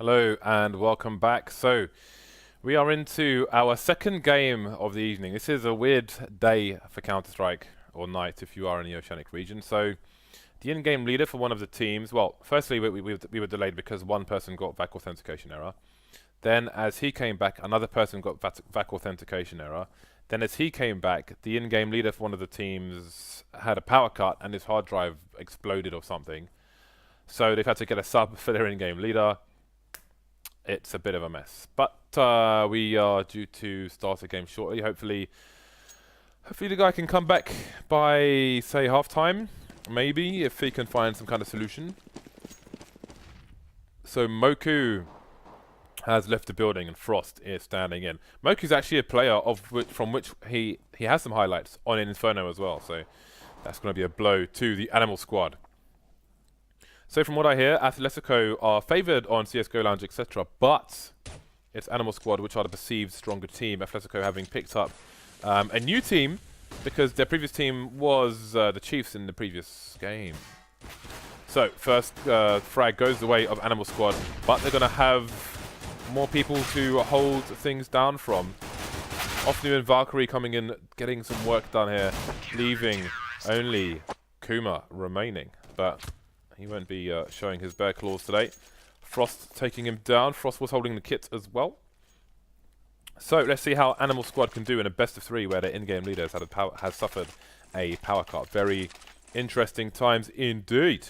Hello and welcome back. So we are into our second game of the evening. This is a weird day for Counter-Strike, or night if you are in the Oceanic region. So the in-game leader for one of the teams, well, firstly we were delayed because one person got VAC authentication error. Then as he came back, another person got VAC authentication error. Then as he came back, the in-game leader for one of the teams had a power cut and his hard drive exploded or something. So they've had to get a sub for their in-game leader. It's a bit of a mess, but we are due to start a game shortly. Hopefully the guy can come back by, say, half-time, maybe, if he can find some kind of solution. So Moku has left the building and Frost is standing in. Moku's actually a player from which he has some highlights on Inferno as well, so that's going to be a blow to the Animal Squad. So from what I hear, Athletico are favoured on CSGO Lounge, etc., but it's Animal Squad which are the perceived stronger team. Athletico having picked up a new team because their previous team was the Chiefs in the previous game. So first frag goes the way of Animal Squad, but they're going to have more people to hold things down from. Ofnu and Valkyrie coming in, getting some work done here, leaving only Kuma remaining, but he won't be showing his bear claws today. Frost taking him down. Frost was holding the kit as well. So let's see how Animal Squad can do in a best of 3 where their in-game leader has suffered a power cut. Very interesting times indeed.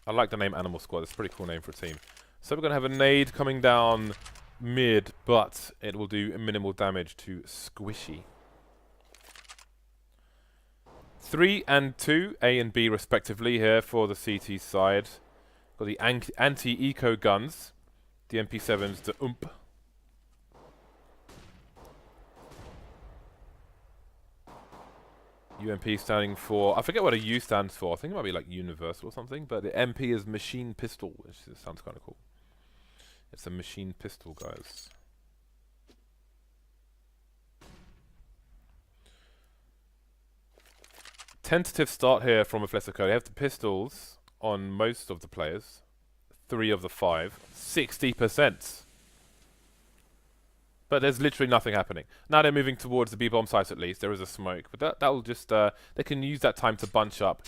I like the name Animal Squad. It's a pretty cool name for a team. So we're going to have a nade coming down mid, but it will do minimal damage to Squishy. 3 and 2, A and B respectively here for the CT side. Got the anti-eco guns, the MP7s, the UMP. UMP standing for, I forget what a U stands for, I think it might be like universal or something, but the MP is machine pistol, which sounds kind of cool. It's a machine pistol, guys. Tentative start here from Athletico. They have the pistols on most of the players. 3 of the 5. 60%. But there's literally nothing happening. Now they're moving towards the B-bomb site at least. There is a smoke. But that will just... they can use that time to bunch up.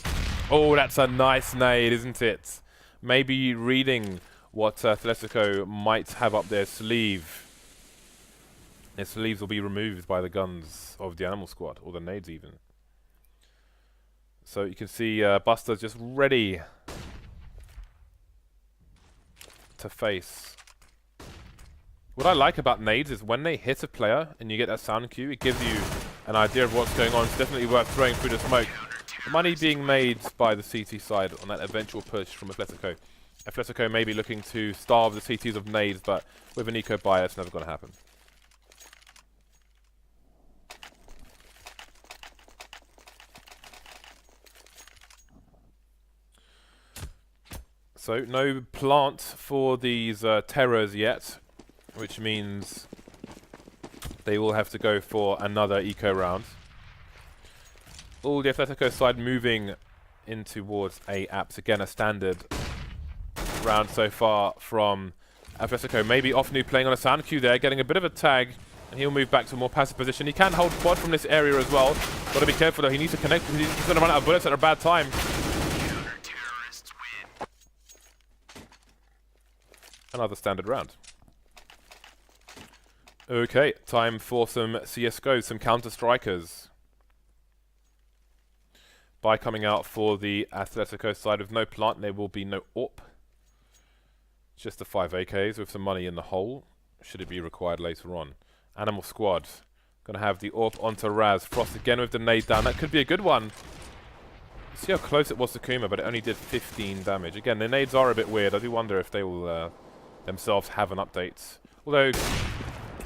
Oh, that's a nice nade, isn't it? Maybe reading what Athletico might have up their sleeve. Their sleeves will be removed by the guns of the Animal Squad. Or the nades even. So you can see Buster just ready to face. What I like about nades is when they hit a player and you get that sound cue, it gives you an idea of what's going on. It's definitely worth throwing through the smoke. The money being made by the CT side on that eventual push from Athletico. Athletico may be looking to starve the CTs of nades, but with an eco buy, it's never going to happen. So no plant for these terrors yet, which means they will have to go for another eco round. All the Athletico side moving in towards A apps. Again, a standard round so far from Athletico. Maybe Ofnu playing on a sound cue there, getting a bit of a tag, and he'll move back to a more passive position. He can hold quad from this area as well. Got to be careful though. He needs to connect. He's going to run out of bullets at a bad time. Another standard round. Okay, time for some CSGO, some Counter-Strikers. By coming out for the Athletico side with no plant, there will be no AWP. Just the 5 AKs with some money in the hole, should it be required later on. Animal Squad, going to have the AWP onto Raz. Frost again with the nade down, that could be a good one. See how close it was to Kuma, but it only did 15 damage. Again, the nades are a bit weird, I do wonder if they will... themselves have an update. Although,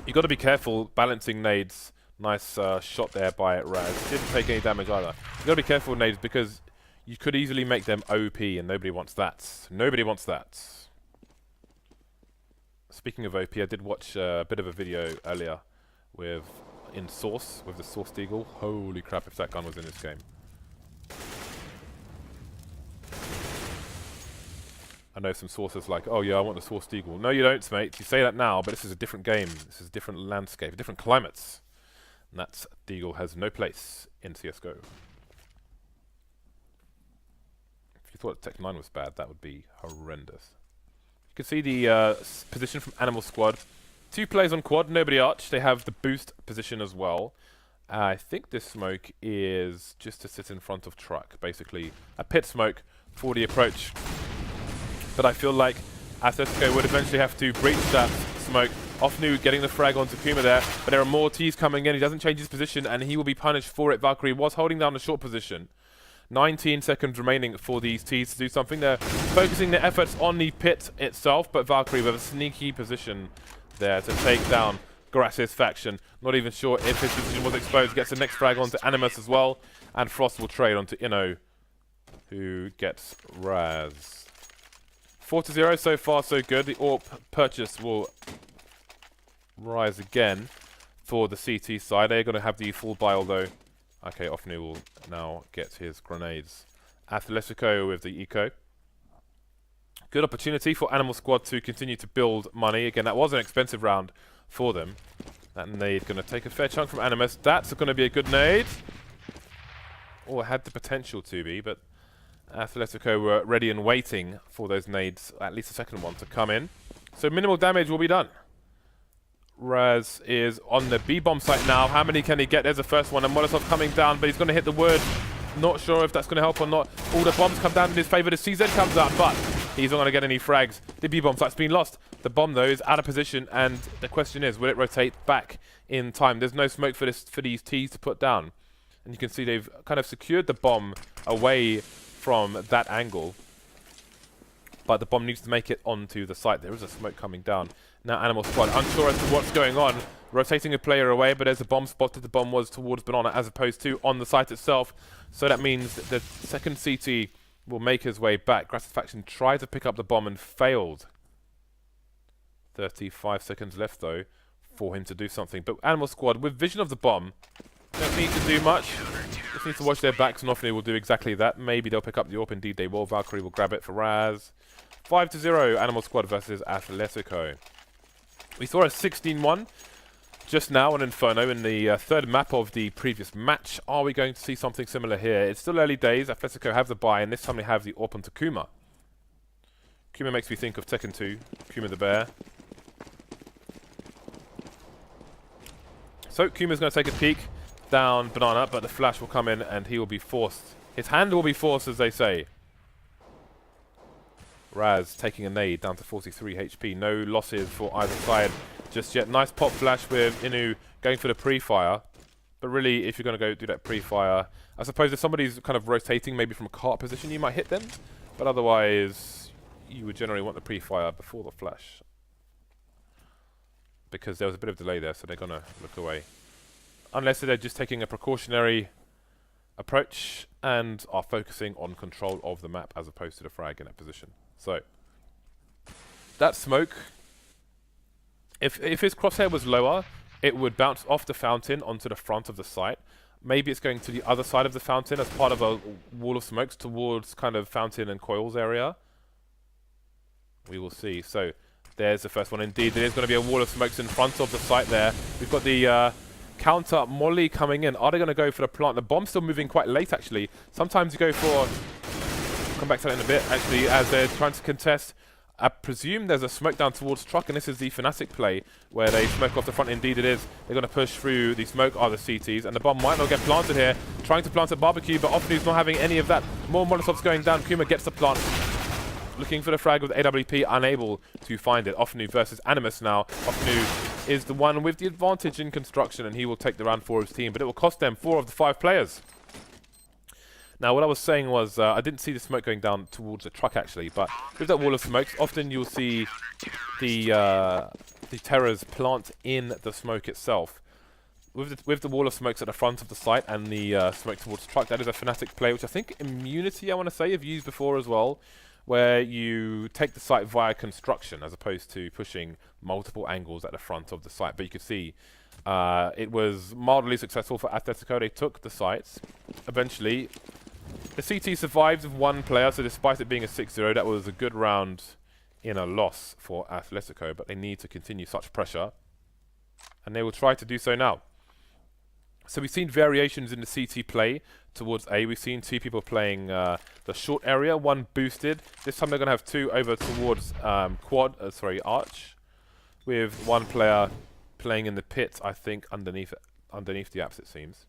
you've got to be careful balancing nades. Nice shot there by Raz. Didn't take any damage either. You've got to be careful with nades because you could easily make them OP and nobody wants that. Nobody wants that. Speaking of OP, I did watch a bit of a video earlier in Source, with the Source Deagle. Holy crap if that gun was in this game. I know some sources like, oh yeah, I want the Source Deagle. No, you don't, mate. You say that now, but this is a different game. This is a different landscape, different climates. And that's Deagle has no place in CSGO. If you thought Tech 9 was bad, that would be horrendous. You can see the position from Animal Squad. 2 players on quad, nobody arch. They have the boost position as well. I think this smoke is just to sit in front of truck, basically a pit smoke for the approach. But I feel like Athletico would eventually have to breach that smoke. Offnu getting the frag onto Kuma there, but there are more Ts coming in. He doesn't change his position, and he will be punished for it. Valkyrie was holding down the short position. 19 seconds remaining for these Ts to do something. They're focusing their efforts on the pit itself, but Valkyrie with a sneaky position there to take down Grass's faction. Not even sure if his position was exposed. Gets the next frag onto Animus as well, and Frost will trade onto Inno, who gets Raz. 4-0 so far, so good. The AWP purchase will rise again for the CT side. They're going to have the full buy, although... Okay, Offnu will now get his grenades. Athletico with the eco. Good opportunity for Animal Squad to continue to build money. Again, that was an expensive round for them. That nade going to take a fair chunk from Animus. That's going to be a good nade. Or had the potential to be, but Athletico were ready and waiting for those nades, at least the second one, to come in. So minimal damage will be done. Raz is on the B-bomb site now. How many can he get? There's the first one, and Molotov coming down, but he's going to hit the wood. Not sure if that's going to help or not. All the bombs come down in his favor. The CZ comes up, but he's not going to get any frags. The B-bomb site's been lost. The bomb, though, is out of position, and the question is, will it rotate back in time? There's no smoke for these Ts to put down. And you can see they've kind of secured the bomb away from that angle. But the bomb needs to make it onto the site. There is a smoke coming down. Now Animal Squad, unsure as to what's going on. Rotating a player away, but there's a bomb spotted. The bomb was towards Banana as opposed to on the site itself. So that means the second CT will make his way back. Grass's faction tried to pick up the bomb and failed. 35 seconds left, though, for him to do something. But Animal Squad, with vision of the bomb, don't need to do much. Just need to watch their backs, and often they will do exactly that. Maybe they'll pick up the AWP. Indeed, they will. Valkyrie will grab it for Raz. 5-0, Animal Squad versus Athletico. We saw a 16-1 just now on Inferno in the third map of the previous match. Are we going to see something similar here? It's still early days. Athletico have the buy, and this time they have the AWP onto Kuma. Kuma makes me think of Tekken 2, Kuma the bear. So Kuma's going to take a peek down Banana, but the flash will come in and he will be forced. His hand will be forced, as they say. Raz taking a nade down to 43 HP. No losses for either side just yet. Nice pop flash with Inu going for the pre-fire. But really, if you're going to go do that pre-fire, I suppose if somebody's kind of rotating maybe from a cart position, you might hit them. But otherwise, you would generally want the pre-fire before the flash. Because there was a bit of delay there, so they're going to look away. Unless they're just taking a precautionary approach and are focusing on control of the map as opposed to the frag in that position. So, that smoke, if his crosshair was lower, it would bounce off the fountain onto the front of the site. Maybe it's going to the other side of the fountain as part of a wall of smokes towards kind of fountain and coils area. We will see. So, there's the first one. Indeed, there is going to be a wall of smokes in front of the site there. We've got the counter molly coming in. Are they going to go for the plant? The bomb's still moving quite late, actually. Sometimes you go for... Come back to that in a bit, actually, as they're trying to contest. I presume there's a smoke down towards truck, and this is the FACEIT play, where they smoke off the front. Indeed it is. They're going to push through the smoke, are the CTs, and the bomb might not get planted here. Trying to plant a barbecue, but Offnu's not having any of that. More Molotovs going down. Kuma gets the plant. Looking for the frag with AWP, unable to find it. Offnu versus Animus now. Offnu is the one with the advantage in construction, and he will take the round for his team, but it will cost them 4 of the 5 players. Now, what I was saying was, I didn't see the smoke going down towards the truck, actually, but with that wall of smokes, often you'll see the terrors plant in the smoke itself. With the wall of smokes at the front of the site and the smoke towards the truck, that is a FACEIT play, which I think Immunity, I want to say, have used before as well, where you take the site via construction as opposed to pushing multiple angles at the front of the site. But you could see it was mildly successful for Athletico. They took the sites. Eventually, The CT survived with one player, so despite it being a 6-0, that was a good round in a loss for Athletico, but they need to continue such pressure, and they will try to do so now. So we've seen variations in the CT play towards A. We've seen two people playing the short area, one boosted. This time they're going to have two over towards arch, with one player playing in the pit, I think, underneath the apps, it seems.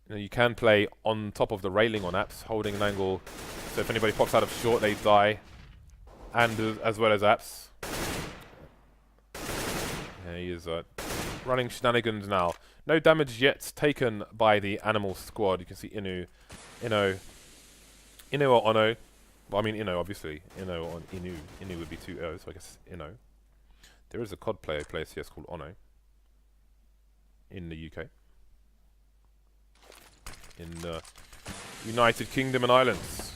You can play on top of the railing on apps, holding an angle, so if anybody pops out of short, they die, and as well as apps. Yeah, he is running shenanigans now. No damage yet taken by the animal squad. You can see Inu or Ono. Well, I mean Inu, obviously. Inu or Inu. Inu would be 2 O's, so I guess Inu. There is a COD player who plays CS called Ono in the UK. In the United Kingdom and Islands.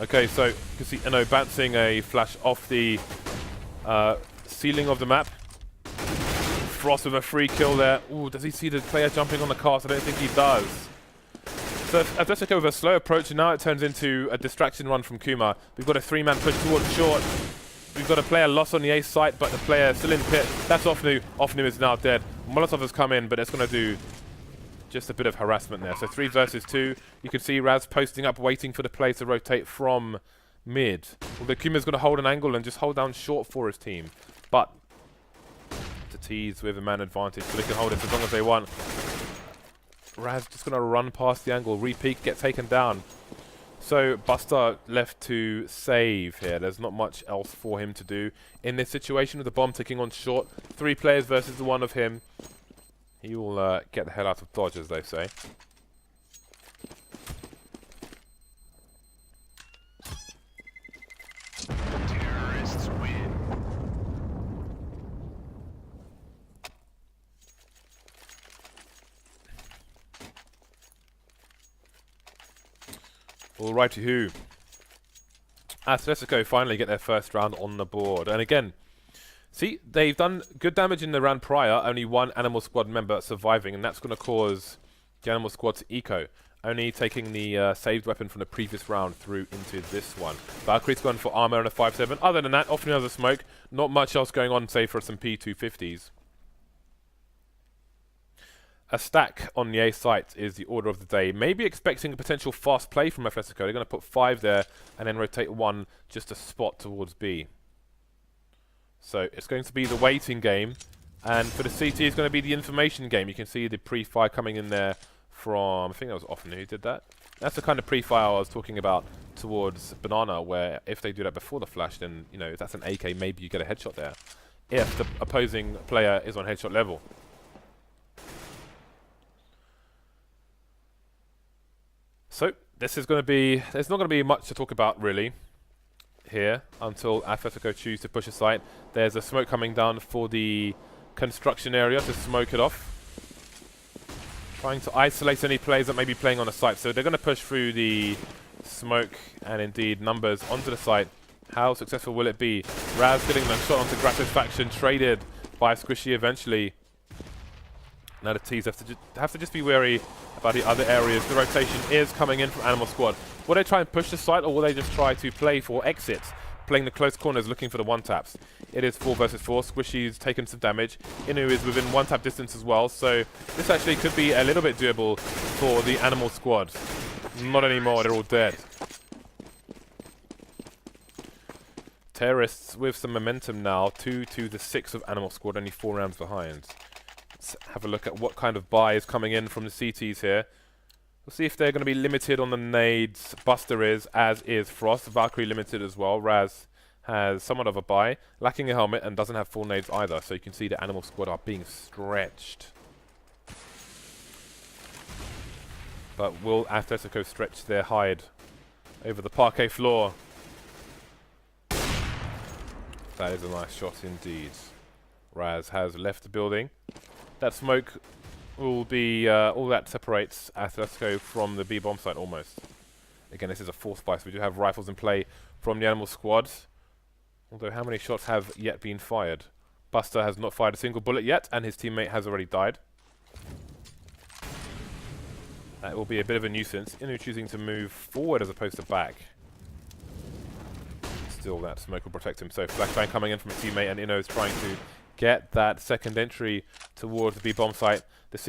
Okay, so you can see Inu bouncing a flash off the ceiling of the map. Frost with a free kill there. Ooh, does he see the player jumping on the cast? I don't think he does. So Athletico with a slow approach, and now it turns into a distraction run from Kuma. We've got a 3-man push towards short. We've got a player lost on the A site, but the player still in pit. That's Ofnu. Ofnu is now dead. Molotov has come in, but it's going to do just a bit of harassment there. So 3 versus 2. You can see Raz posting up, waiting for the play to rotate from mid. Although Kuma's going to hold an angle and just hold down short for his team. But to tease with a man advantage, so they can hold it as long as they want. Raz just going to run past the angle, re-peek, get taken down. So Buster left to save here. There's not much else for him to do in this situation with the bomb ticking on short. 3 players versus the one of him. He will get the hell out of Dodge, as they say. Terrorists win. Alrighty who. Athletico finally get their first round on the board. And again, see, they've done good damage in the round prior, only one Animal Squad member surviving, and that's going to cause the Animal Squad to eco, only taking the saved weapon from the previous round through into this one. Valkyrie's gone for armor and a 5-7. Other than that, often has a smoke. Not much else going on, save for some P250s. A stack on the A site is the order of the day. Maybe expecting a potential fast play from Athletico. They're going to put 5 there and then rotate 1 just a spot towards B. So it's going to be the waiting game, and for the CT it's going to be the information game. You can see the pre-fire coming in there from, I think that was Often who did that. That's the kind of pre-fire I was talking about towards Banana, where if they do that before the flash, then, you know, if that's an AK, maybe you get a headshot there, if the opposing player is on headshot level. So this is going to be, there's not going to be much to talk about really here until Athletico choose to push a site. There's a smoke coming down for the construction area to smoke it off. Trying to isolate any players that may be playing on the site. So they're going to push through the smoke and indeed numbers onto the site. How successful will it be? Raz getting them shot onto Gratisfaction, traded by Squishy eventually. Now the T's have to just be wary about the other areas. The rotation is coming in from Animal Squad. Will they try and push the site, or will they just try to play for exits, playing the close corners, looking for the one-taps? It is 4 versus 4. Squishy's taken some damage. Inu is within one-tap distance as well, so this actually could be a little bit doable for the Animal Squad. Not anymore, they're all dead. Terrorists with some momentum now, 2 to the 6 of Animal Squad, only 4 rounds behind. Let's have a look at what kind of buy is coming in from the CTs here. We'll see if they're going to be limited on the nades. Buster is, as is Frost. Valkyrie limited as well. Raz has somewhat of a buy, lacking a helmet, and doesn't have full nades either. So you can see the Animal Squad are being stretched. But will Athletico stretch their hide over the parquet floor? That is a nice shot indeed. Raz has left the building. That smoke will be all that separates Athletico from the B bomb site almost. Again, this is a force buy, so we do have rifles in play from the Animal Squad. Although how many shots have yet been fired? Buster has not fired a single bullet yet, and his teammate has already died. That will be a bit of a nuisance. Inu choosing to move forward as opposed to back. Still, that smoke will protect him. So flashbang coming in from a teammate, and Inu is trying to get that second entry towards the B-bomb site. The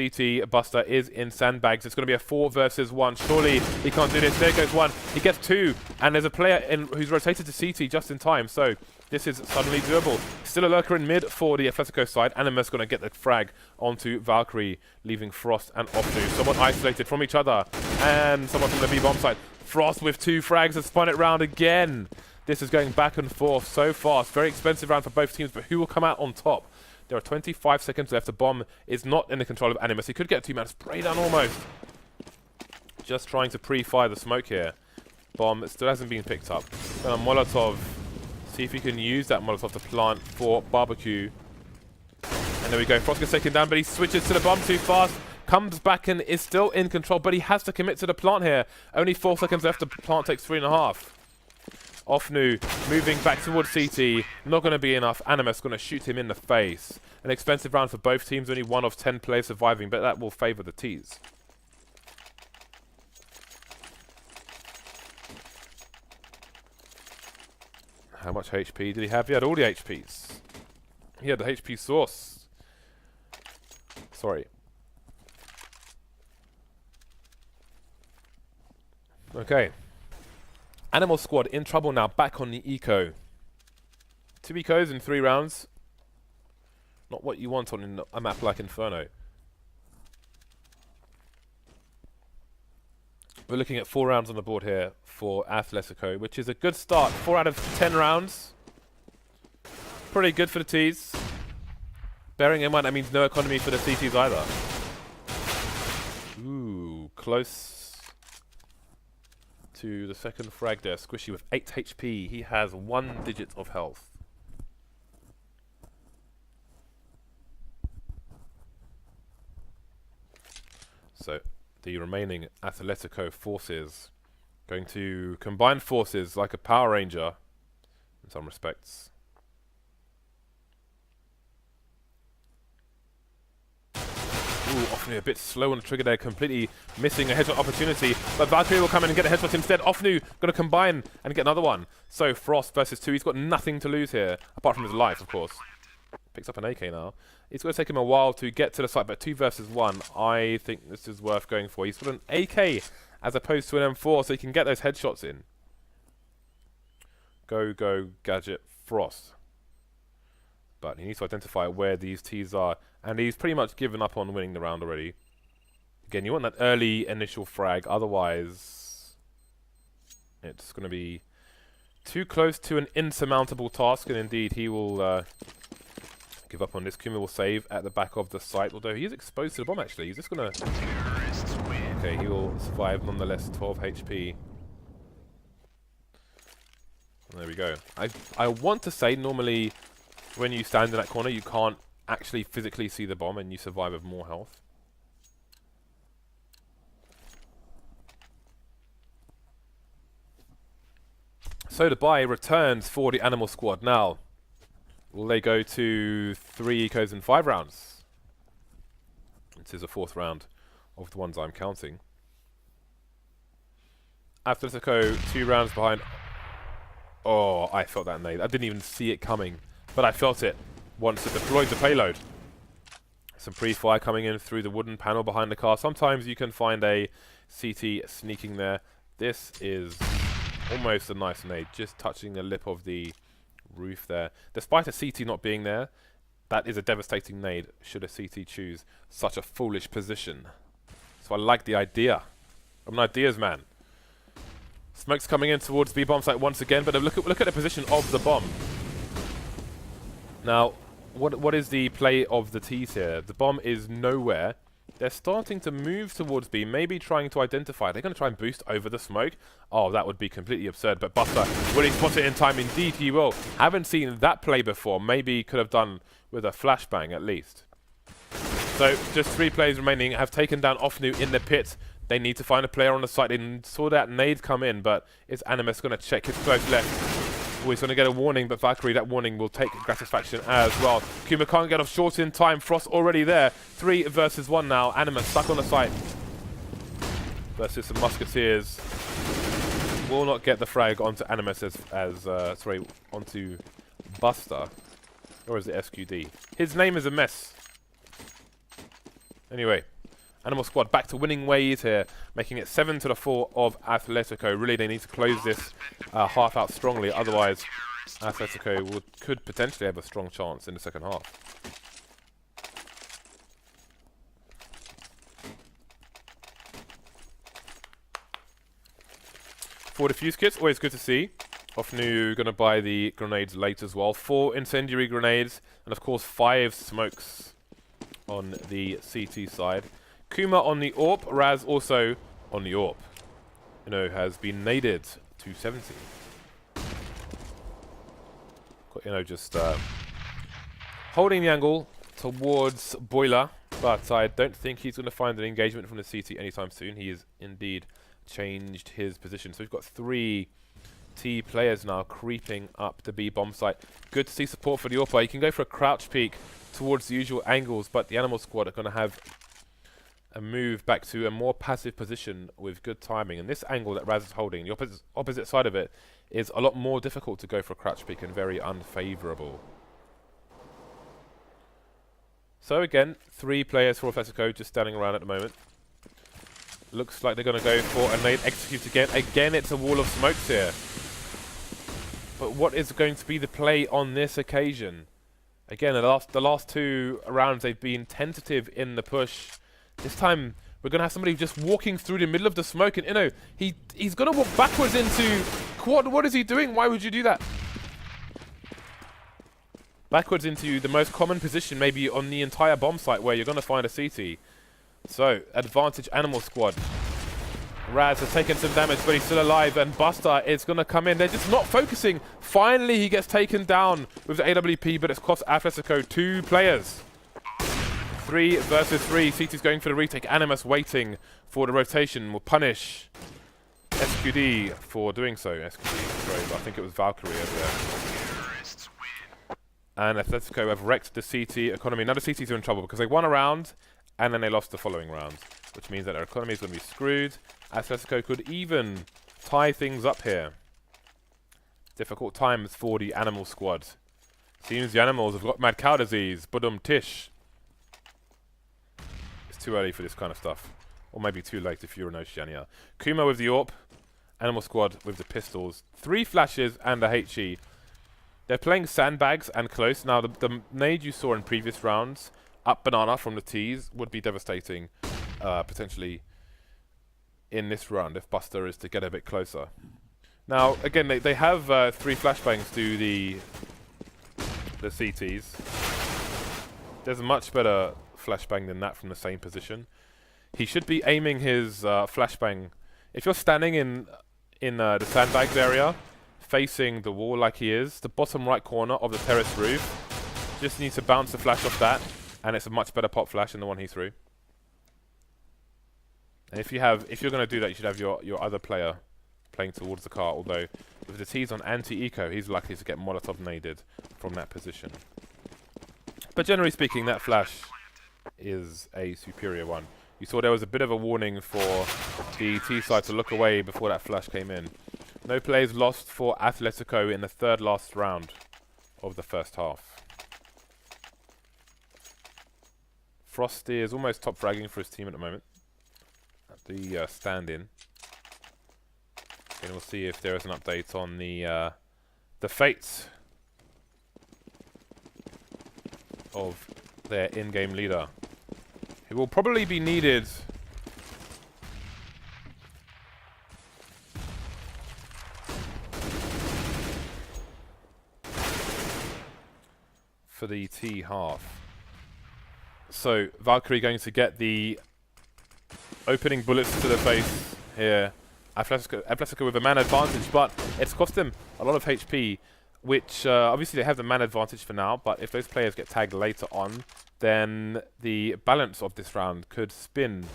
CT Buster is in sandbags. It's going to be a 4 versus 1. Surely he can't do this. There goes one. He gets 2, and there's a player who's rotated to CT just in time. So this is suddenly doable. Still a lurker in mid for the Athletico side. Animus going to get the frag onto Valkyrie, leaving Frost and Opnu. Somewhat isolated from each other, and someone from the B-bomb side. Frost with 2 frags has spun it round again. This is going back and forth so fast. Very expensive round for both teams, but who will come out on top? There are 25 seconds left. The bomb is not in the control of Animus. He could get a 2-man spray down almost. Just trying to pre-fire the smoke here. Bomb still hasn't been picked up. Then a Molotov. See if he can use that Molotov to plant for barbecue. And there we go. Frost gets taken down, but he switches to the bomb too fast. Comes back and is still in control, but he has to commit to the plant here. Only 4 seconds left. The plant takes 3.5. Ofnu moving back towards CT. Not going to be enough. Animus going to shoot him in the face. An expensive round for both teams. Only 1 of 10 players surviving, but that will favour the T's. How much HP did he have? He had all the HPs. He had the HP source. Sorry. Okay. Animal Squad in trouble now, back on the eco. 2 ecos in 3 rounds. Not what you want on a map like Inferno. We're looking at 4 rounds on the board here for Athletico, which is a good start. 4 out of 10 rounds. Pretty good for the T's. Bearing in mind that means no economy for the CTs either. Ooh, close to the second frag there. Squishy with 8 HP. He has 1 digit of health. So the remaining Athletico forces going to combine forces like a Power Ranger in some respects. Ooh, Ofnu a bit slow on the trigger there, completely missing a headshot opportunity. But Valkyrie will come in and get a headshot instead. Ofnu going to combine and get another one. So Frost versus 2. He's got nothing to lose here, apart from his life, of course. Picks up an AK now. It's going to take him a while to get to the site, but 2 versus 1, I think this is worth going for. He's got an AK as opposed to an M4, so he can get those headshots in. Go, Gadget, Frost. But he needs to identify where these T's are, and he's pretty much given up on winning the round already. Again, you want that early initial frag, otherwise it's going to be too close to an insurmountable task, and indeed he will give up on this. Kuma will save at the back of the site, although he is exposed to the bomb actually. He's just going to... Okay, he will survive nonetheless, 12 HP. There we go. I want to say normally when you stand in that corner you can't actually physically see the bomb and you survive with more health. So the buy returns for the Animal Squad. Now, will they go to 3 ecos in 5 rounds? This is the 4th round of the ones I'm counting. Athletico 2 rounds behind. Oh, I felt that nade. I didn't even see it coming, but I felt it once it deployed the payload. Some pre-fire coming in through the wooden panel behind the car. Sometimes you can find a CT sneaking there. This is almost a nice nade, just touching the lip of the roof there. Despite a CT not being there, that is a devastating nade should a CT choose such a foolish position. So I like the idea. I'm an ideas man. Smoke's coming in towards the B-bomb site once again, but look at the position of the bomb. Now, what is the play of the T's here? The bomb is nowhere. They're starting to move towards B, maybe trying to identify. They're going to try and boost over the smoke. Oh, that would be completely absurd. But Buster, will he spot it in time? Indeed he will. Haven't seen that play before. Maybe could have done with a flashbang at least. So, just 3 players remaining. Have taken down Ofnu in the pit. They need to find a player on the site. They saw that nade come in, but is Animus going to check his close left? Oh, he's going to get a warning, but Valkyrie, that warning will take gratification as well. Kuma can't get off short in time. Frost already there. 3 versus 1 now. Animus stuck on the site. versus the Musketeers. Will not get the frag onto Animus onto Buster. Or is it SQD? His name is a mess. Anyway, Animal Squad back to winning ways here, making it 7-4 of Athletico. Really, they need to close this half out strongly, otherwise Athletico could potentially have a strong chance in the second half. For the fuse kits, always good to see. Ofnu going to buy the grenades late as well. 4 incendiary grenades, and of course 5 smokes on the CT side. Kuma on the AWP, Raz also on the AWP. Has been naded to 70. Just holding the angle towards Boiler, but I don't think he's going to find an engagement from the CT anytime soon. He has indeed changed his position. So we've got 3 T players now creeping up the B bomb site. Good to see support for the AWP. You can go for a crouch peek towards the usual angles, but the Animal Squad are going to have a move back to a more passive position with good timing. And this angle that Raz is holding, the opposite side of it, is a lot more difficult to go for a crouch peek and very unfavourable. So again, 3 players for Athletico just standing around at the moment. Looks like they're going to go for a nade execute again. Again, it's a wall of smokes here. But what is going to be the play on this occasion? Again, the last 2 rounds, they've been tentative in the push. This time, we're going to have somebody just walking through the middle of the smoke. And, he's going to walk backwards into quad. What is he doing? Why would you do that? Backwards into the most common position, maybe on the entire bomb site, where you're going to find a CT. So, advantage Animal Squad. Raz has taken some damage, but he's still alive, and Buster is going to come in. They're just not focusing. Finally, he gets taken down with the AWP, but it's cost Athletico 2 players. 3 versus 3. CT's going for the retake. Animus waiting for the rotation. Will punish SQD for doing so. SQD, sorry, but I think it was Valkyrie over there. And Athletico have wrecked the CT economy. Now the CTs are in trouble because they won a round, and then they lost the following round, which means that their economy is going to be screwed. Athletico could even tie things up here. Difficult times for the Animal Squad. Seems the Animals have got mad cow disease. Budum tish. It's too early for this kind of stuff. Or maybe too late if you're an Oceania. Kuma with the AWP. Animal Squad with the pistols. 3 flashes and a HE. They're playing sandbags and close. Now, the nade you saw in previous rounds, up banana from the T's, would be devastating, potentially, in this round if Buster is to get a bit closer. Now, again, they have 3 flashbangs to the CTs. There's a much better flashbang than that from the same position. He should be aiming his flashbang. If you're standing in the sandbags area, facing the wall like he is, the bottom right corner of the terrace roof, just needs to bounce the flash off that, and it's a much better pop flash than the one he threw. And if you're going to do that, you should have your other player playing towards the car, although with the T's on anti-eco, he's likely to get Molotov naded from that position. But generally speaking, that flash is a superior one. You saw there was a bit of a warning for the T side to look away before that flash came in. No plays lost for Athletico in the 3rd last round of the first half. Frosty is almost top fragging for his team at the moment. At the stand-in. And we'll see if there is an update on the fate of their in-game leader, who will probably be needed for the T half. So Valkyrie going to get the opening bullets to the face here. Athletico with a man advantage, but it's cost him a lot of HP, which obviously they have the man advantage for now, but if those players get tagged later on, then the balance of this round could spin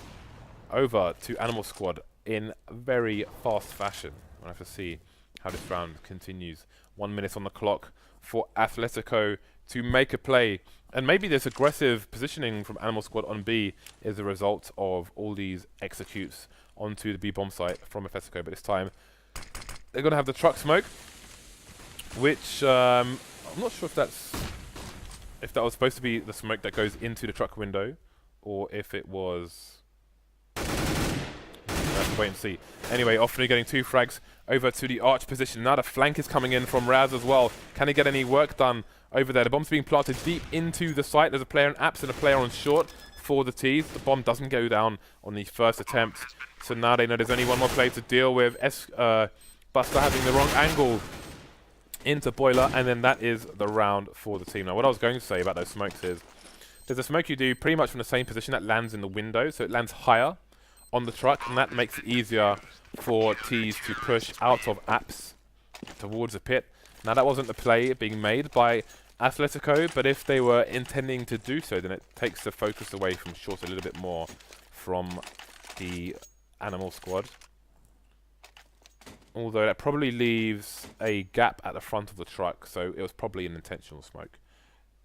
over to Animal Squad in very fast fashion. We'll have to see how this round continues. 1 minute on the clock for Athletico to make a play. And maybe this aggressive positioning from Animal Squad on B is a result of all these executes onto the B bomb site from Athletico. But this time, they're going to have the truck smoke, which I'm not sure if that was supposed to be the smoke that goes into the truck window, or if it was. Let's wait and see. Anyway, Offney getting 2 frags over to the arch position. Now the flank is coming in from Raz as well. Can he get any work done over there? The bomb's being planted deep into the site. There's a player on apps and a player on short for the T's. The bomb doesn't go down on the first attempt. So now they know there's only one more player to deal with. Buster having the wrong angle into Boiler, and then that is the round for the team. Now, what I was going to say about those smokes is there's a smoke you do pretty much from the same position that lands in the window, so it lands higher on the truck, and that makes it easier for T's to push out of apps towards the pit. Now, that wasn't the play being made by Athletico, but if they were intending to do so, then it takes the focus away from short a little bit more from the Animal Squad. Although that probably leaves a gap at the front of the truck, so it was probably an intentional smoke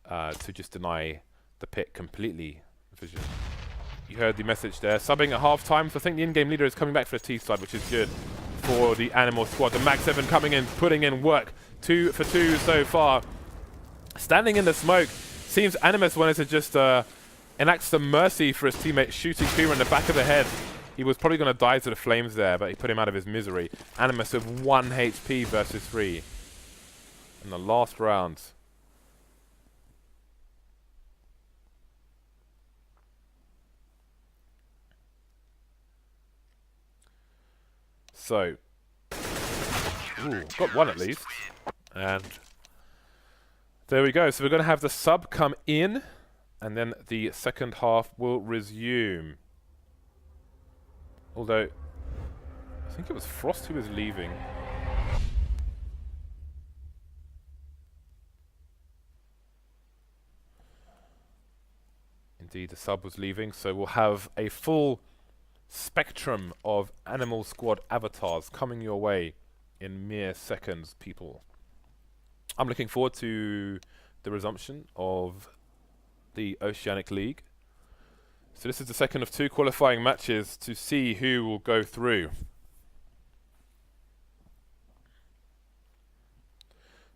to just deny the pit completely vision. You heard the message there. Subbing at half-time, so I think the in-game leader is coming back for the T side, which is good for the Animal Squad. The Mag 7 coming in, putting in work. 2 for 2 so far. Standing in the smoke, seems Animus wanted to just enact some mercy for his teammate, shooting Kuma in the back of the head. He was probably going to die to the flames there, but he put him out of his misery. Animus with 1 HP versus 3 in the last round. So, got 1 at least. And there we go. So we're going to have the sub come in, and then the second half will resume. Although, I think it was Frost who was leaving. Indeed, the sub was leaving, so we'll have a full spectrum of Animal Squad avatars coming your way in mere seconds, people. I'm looking forward to the resumption of the Oceanic League. So this is the second of 2 qualifying matches to see who will go through.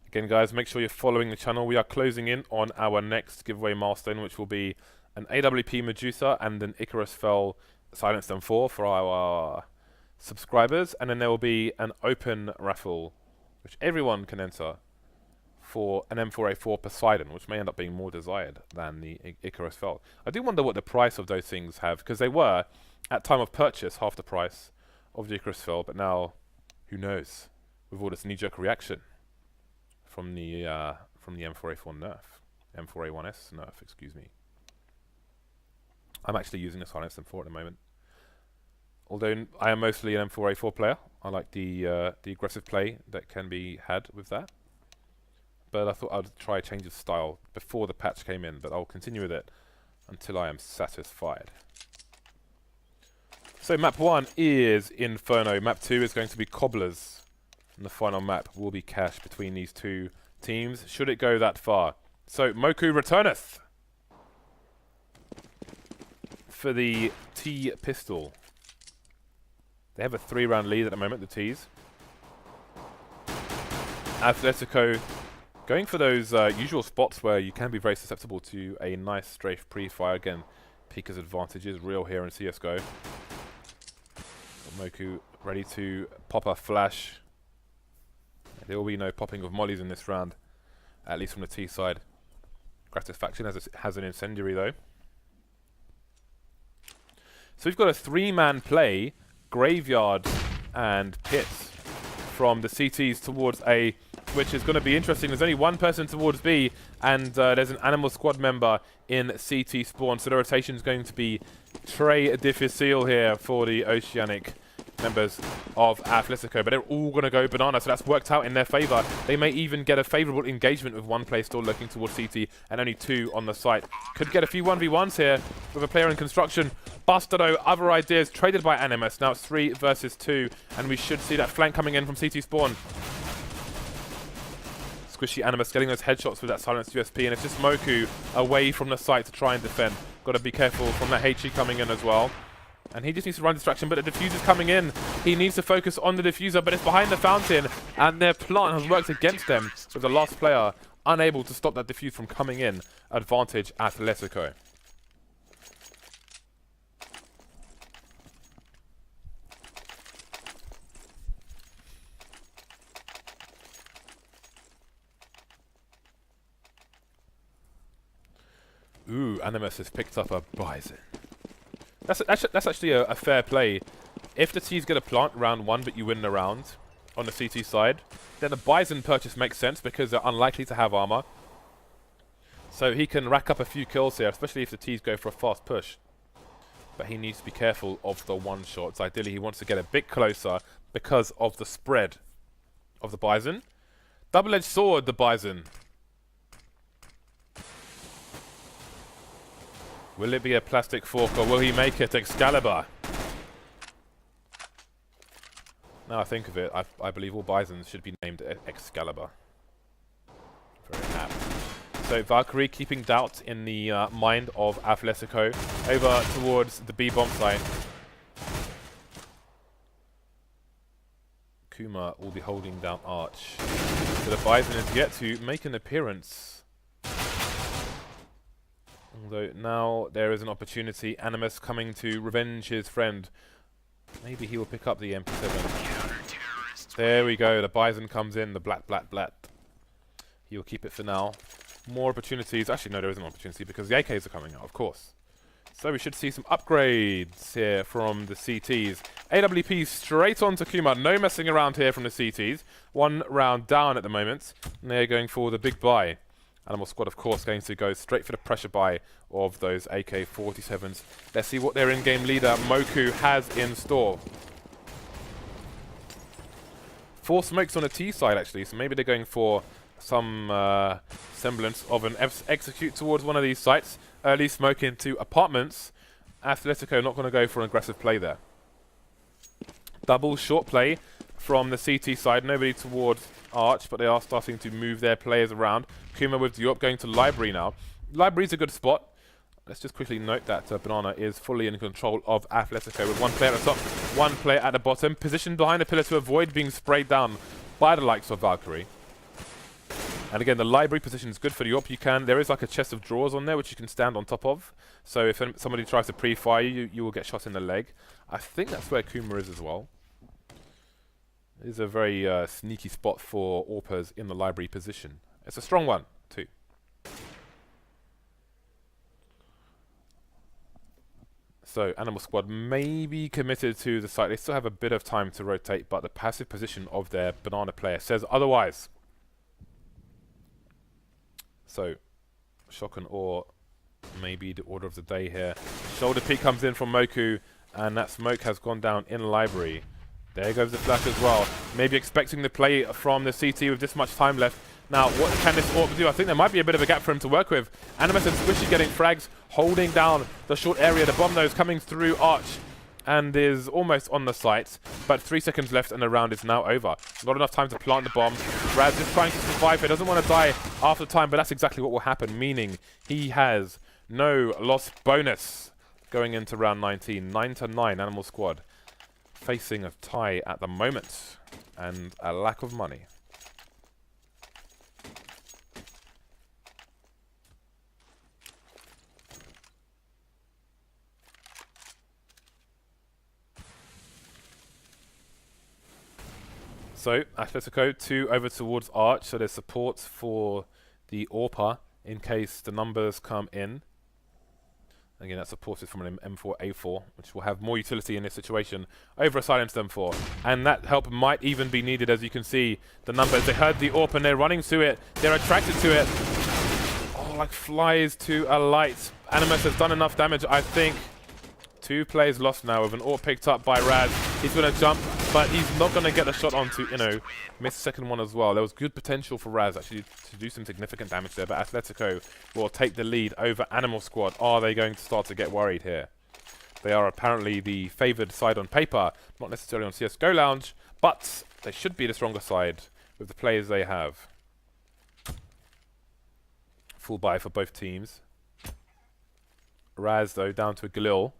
Again, guys, make sure you're following the channel. We are closing in on our next giveaway milestone, which will be an AWP Medusa and an Icarus Fell Silenced M4 for our subscribers. And then there will be an open raffle, which everyone can enter, for an M4A4 Poseidon, which may end up being more desired than the Icarus Fell. I do wonder what the price of those things have, because they were, at time of purchase, half the price of the Icarus Fell, but now, who knows, with all this knee-jerk reaction from the M4A4 nerf. M4A1S nerf, excuse me. I'm actually using a Silenced M4 at the moment. Although I am mostly an M4A4 player, I like the aggressive play that can be had with that. But I thought I'd try a change of style before the patch came in, but I'll continue with it until I am satisfied. So map 1 is Inferno. Map 2 is going to be Cobblers. And the final map will be cash between these 2 teams, should it go that far. So Moku returneth for the T pistol. They have a 3-round lead at the moment, the T's. Athletico going for those usual spots where you can be very susceptible to a nice strafe pre-fire. Again, Pika's advantage is real here in CSGO. Moku ready to pop a flash. There will be no popping of mollies in this round, at least from the T side. Gratisfaction has an incendiary though. So we've got a 3-man play, Graveyard and Pits, from the CTs towards A, which is going to be interesting. There's only 1 person towards B, and there's an Animal Squad member in CT spawn, so the rotation is going to be très difficile here for the Oceanic members of Athletico, but they're all going to go banana, so that's worked out in their favour. They may even get a favourable engagement with 1 player still looking towards CT and only 2 on the site. Could get a few 1v1s here with a player in construction. Buster though, other ideas traded by Animus. Now it's 3 versus 2, and we should see that flank coming in from CT spawn. Squishy Animus getting those headshots with that silenced USP, and it's just Moku away from the site to try and defend. Got to be careful from that HE coming in as well. And he just needs to run distraction, but the diffuser's coming in. He needs to focus on the diffuser, but it's behind the fountain, and their plant has worked against them, with the last player unable to stop that diffuse from coming in. Advantage Athletico. Ooh, Animus has picked up a Bison. That's actually a fair play. If the T's get a plant round 1, but you win the round on the CT side, then the Bison purchase makes sense because they're unlikely to have armor. So he can rack up a few kills here, especially if the T's go for a fast push. But he needs to be careful of the one-shots. Ideally, he wants to get a bit closer because of the spread of the Bison. Double-edged sword, the Bison. Will it be a plastic fork or will he make it Excalibur? Now I think of it, I believe all Bisons should be named Excalibur. Very apt. So Valkyrie keeping doubt in the mind of Athletico over towards the B-bomb site. Kuma will be holding down Arch. So the Bison is yet to make an appearance. Although now there is an opportunity. Animus coming to revenge his friend. Maybe he will pick up the MP7. There we go. The Bison comes in. The blat. He will keep it for now. More opportunities. Actually, no, there isn't an opportunity because the AKs are coming out, of course. So we should see some upgrades here from the CTs. AWP straight on to Kuma. No messing around here from the CTs. 1 round down at the moment. And they're going for the big buy. Animal Squad, of course, going to go straight for the pressure buy of those AK-47s. Let's see what their in-game leader, Moku, has in store. 4 smokes on the T side, actually, so maybe they're going for some semblance of an execute towards one of these sites. Early smoke into apartments. Athletico not going to go for an aggressive play there. Double short play from the CT side. Nobody towards Arch, but they are starting to move their players around. Kuma with the up going to Library now. Library's a good spot. Let's just quickly note that Banana is fully in control of Athletico with 1 player at the top, 1 player at the bottom, positioned behind a pillar to avoid being sprayed down by the likes of Valkyrie. And again, the Library position is good for the AWP. There is like a chest of drawers on there which you can stand on top of. So if somebody tries to pre-fire you, you will get shot in the leg. I think that's where Kuma is as well. It is a very sneaky spot for AWPers in the Library position. It's a strong one, too. So, Animal Squad may be committed to the site. They still have a bit of time to rotate, but the passive position of their Banana player says otherwise. So, shock and awe may be the order of the day here. Shoulder peek comes in from Moku, and that smoke has gone down in Library. There goes the flash as well. Maybe expecting the play from the CT with this much time left. Now, what can this AWP do? I think there might be a bit of a gap for him to work with. Animus and Squishy getting frags, holding down the short area. The bomb nose coming through Arch and is almost on the site. But 3 seconds left and the round is now over. Not enough time to plant the bomb. Raz is trying to survive. He doesn't want to die after time, but that's exactly what will happen, meaning he has no loss bonus going into round 19. 9-9 Animal Squad. Facing a tie at the moment and a lack of money. So, Athletico 2 over towards Arch, so there's support for the AWPer in case the numbers come in. Again, that's supported from an M4A4, which will have more utility in this situation over a silenced M4. And that help might even be needed, as you can see. The numbers, they heard the AWP and they're running to it. They're attracted to it. Oh, like flies to a light. Animus has done enough damage, I think. 2 players lost now with an AWP picked up by Raz. He's going to jump, but he's not going to get the shot onto, miss the second one as well. There was good potential for Raz actually to do some significant damage there, but Athletico will take the lead over Animal Squad. Are they going to start to get worried here? They are apparently the favoured side on paper, not necessarily on CSGO Lounge, but they should be the stronger side with the players they have. Full buy for both teams. Raz, though, down to a Galil.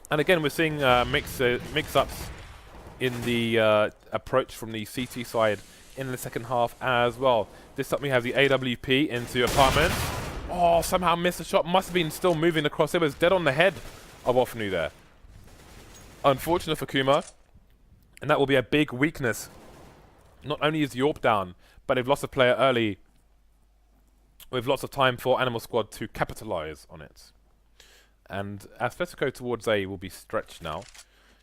And again, we're seeing mix-ups in the approach from the CT side in the second half as well. This time we have the AWP into apartments. Oh, somehow missed the shot. Must have been still moving across. It was dead on the head of Ofnu there. Unfortunate for Kuma. And that will be a big weakness. Not only is the AWP down, but they've lost a player early with lots of time for Animal Squad to capitalize on it. And Athletico towards A will be stretched now.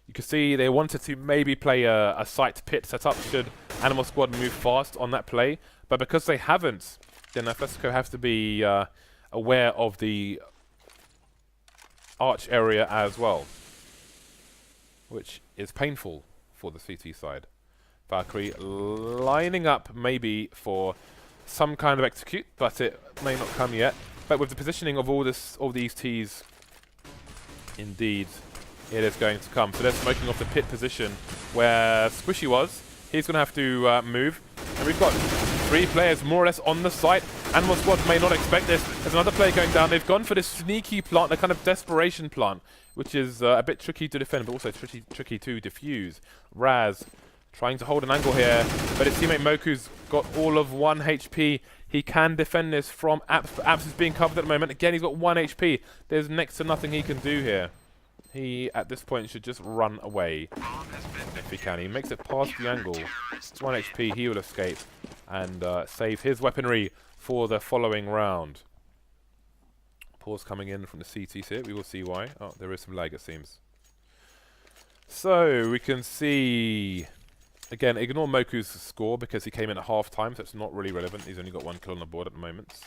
You can see they wanted to maybe play a site pit setup should Animal Squad move fast on that play. But because they haven't, then Athletico have to be aware of the arch area as well, which is painful for the CT side. Valkyrie lining up maybe for some kind of execute, but it may not come yet. But with the positioning of all these Ts, indeed, it is going to come. So they're smoking off the pit position where Squishy was. He's going to have to move. And we've got 3 players more or less on the site. Animal Squad may not expect this. There's another player going down. They've gone for this sneaky plant, the kind of desperation plant, which is a bit tricky to defend, but also tricky to defuse. Raz trying to hold an angle here, but his teammate Moku's got all of 1 HP. He can defend this from Apps, but Apps is being covered at the moment. Again, he's got 1 HP. There's next to nothing he can do here. He, at this point, should just run away if he can. He makes it past the angle. 1 HP, he will escape and save his weaponry for the following round. Pause coming in from the CTs here. We will see why. Oh, there is some lag, it seems. So, we can see... Again, ignore Moku's score because he came in at half-time, so it's not really relevant. He's only got 1 kill on the board at the moment.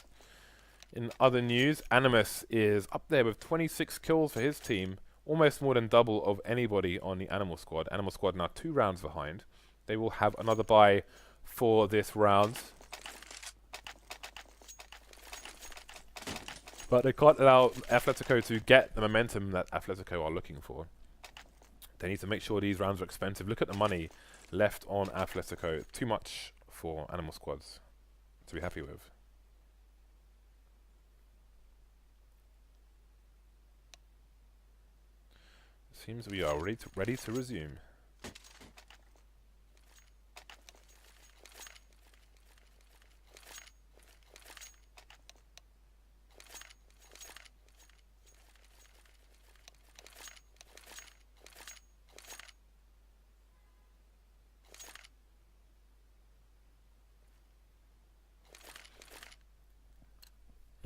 In other news, Animus is up there with 26 kills for his team. Almost more than double of anybody on the Animal Squad. Animal Squad now 2 rounds behind. They will have another bye for this round. But they can't allow Athletico to get the momentum that Athletico are looking for. They need to make sure these rounds are expensive. Look at the money left on Athletico. Too much for Animal Squads to be happy with. Seems we are ready to resume.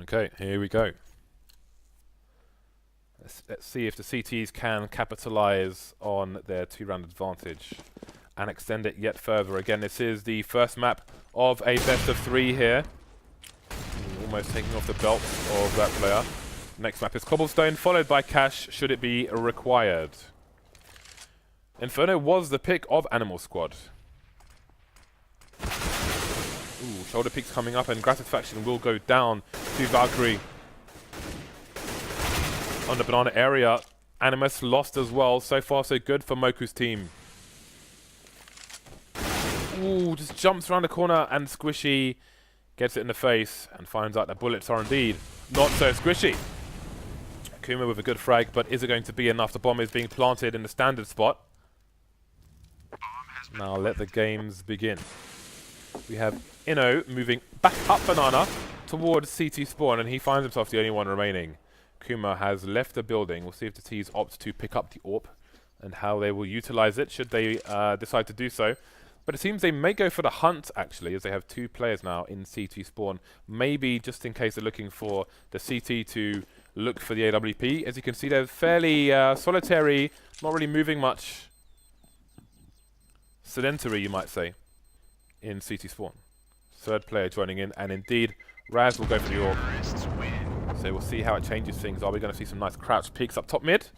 Okay, here we go. Let's see if the CTs can capitalize on their 2-round advantage and extend it yet further. Again, this is the first map of a best of 3 here. Almost taking off the belt of that player. Next map is Cobblestone, followed by Cash, should it be required. Inferno was the pick of Animal Squad. Ooh, shoulder peaks coming up, and Gratification will go down to Valkyrie. On the banana area, Animus lost as well. So far, so good for Moku's team. Ooh, just jumps around the corner, and Squishy gets it in the face and finds out that bullets are indeed not so squishy. Kuma with a good frag, but is it going to be enough? The bomb is being planted in the standard spot. Now let the games begin. We have Inno moving back up banana towards CT spawn, and he finds himself the only one remaining. Kuma has left the building. We'll see if the T's opt to pick up the AWP and how they will utilize it should they decide to do so. But it seems they may go for the hunt, actually, as they have 2 players now in CT spawn. Maybe just in case they're looking for the CT to look for the AWP. As you can see, they're fairly solitary, not really moving much. Sedentary, you might say, in CT spawn. 3rd player joining in, and indeed, Raz will go for the AWP. So we'll see how it changes things. Are we going to see some nice crouch peeks up top mid?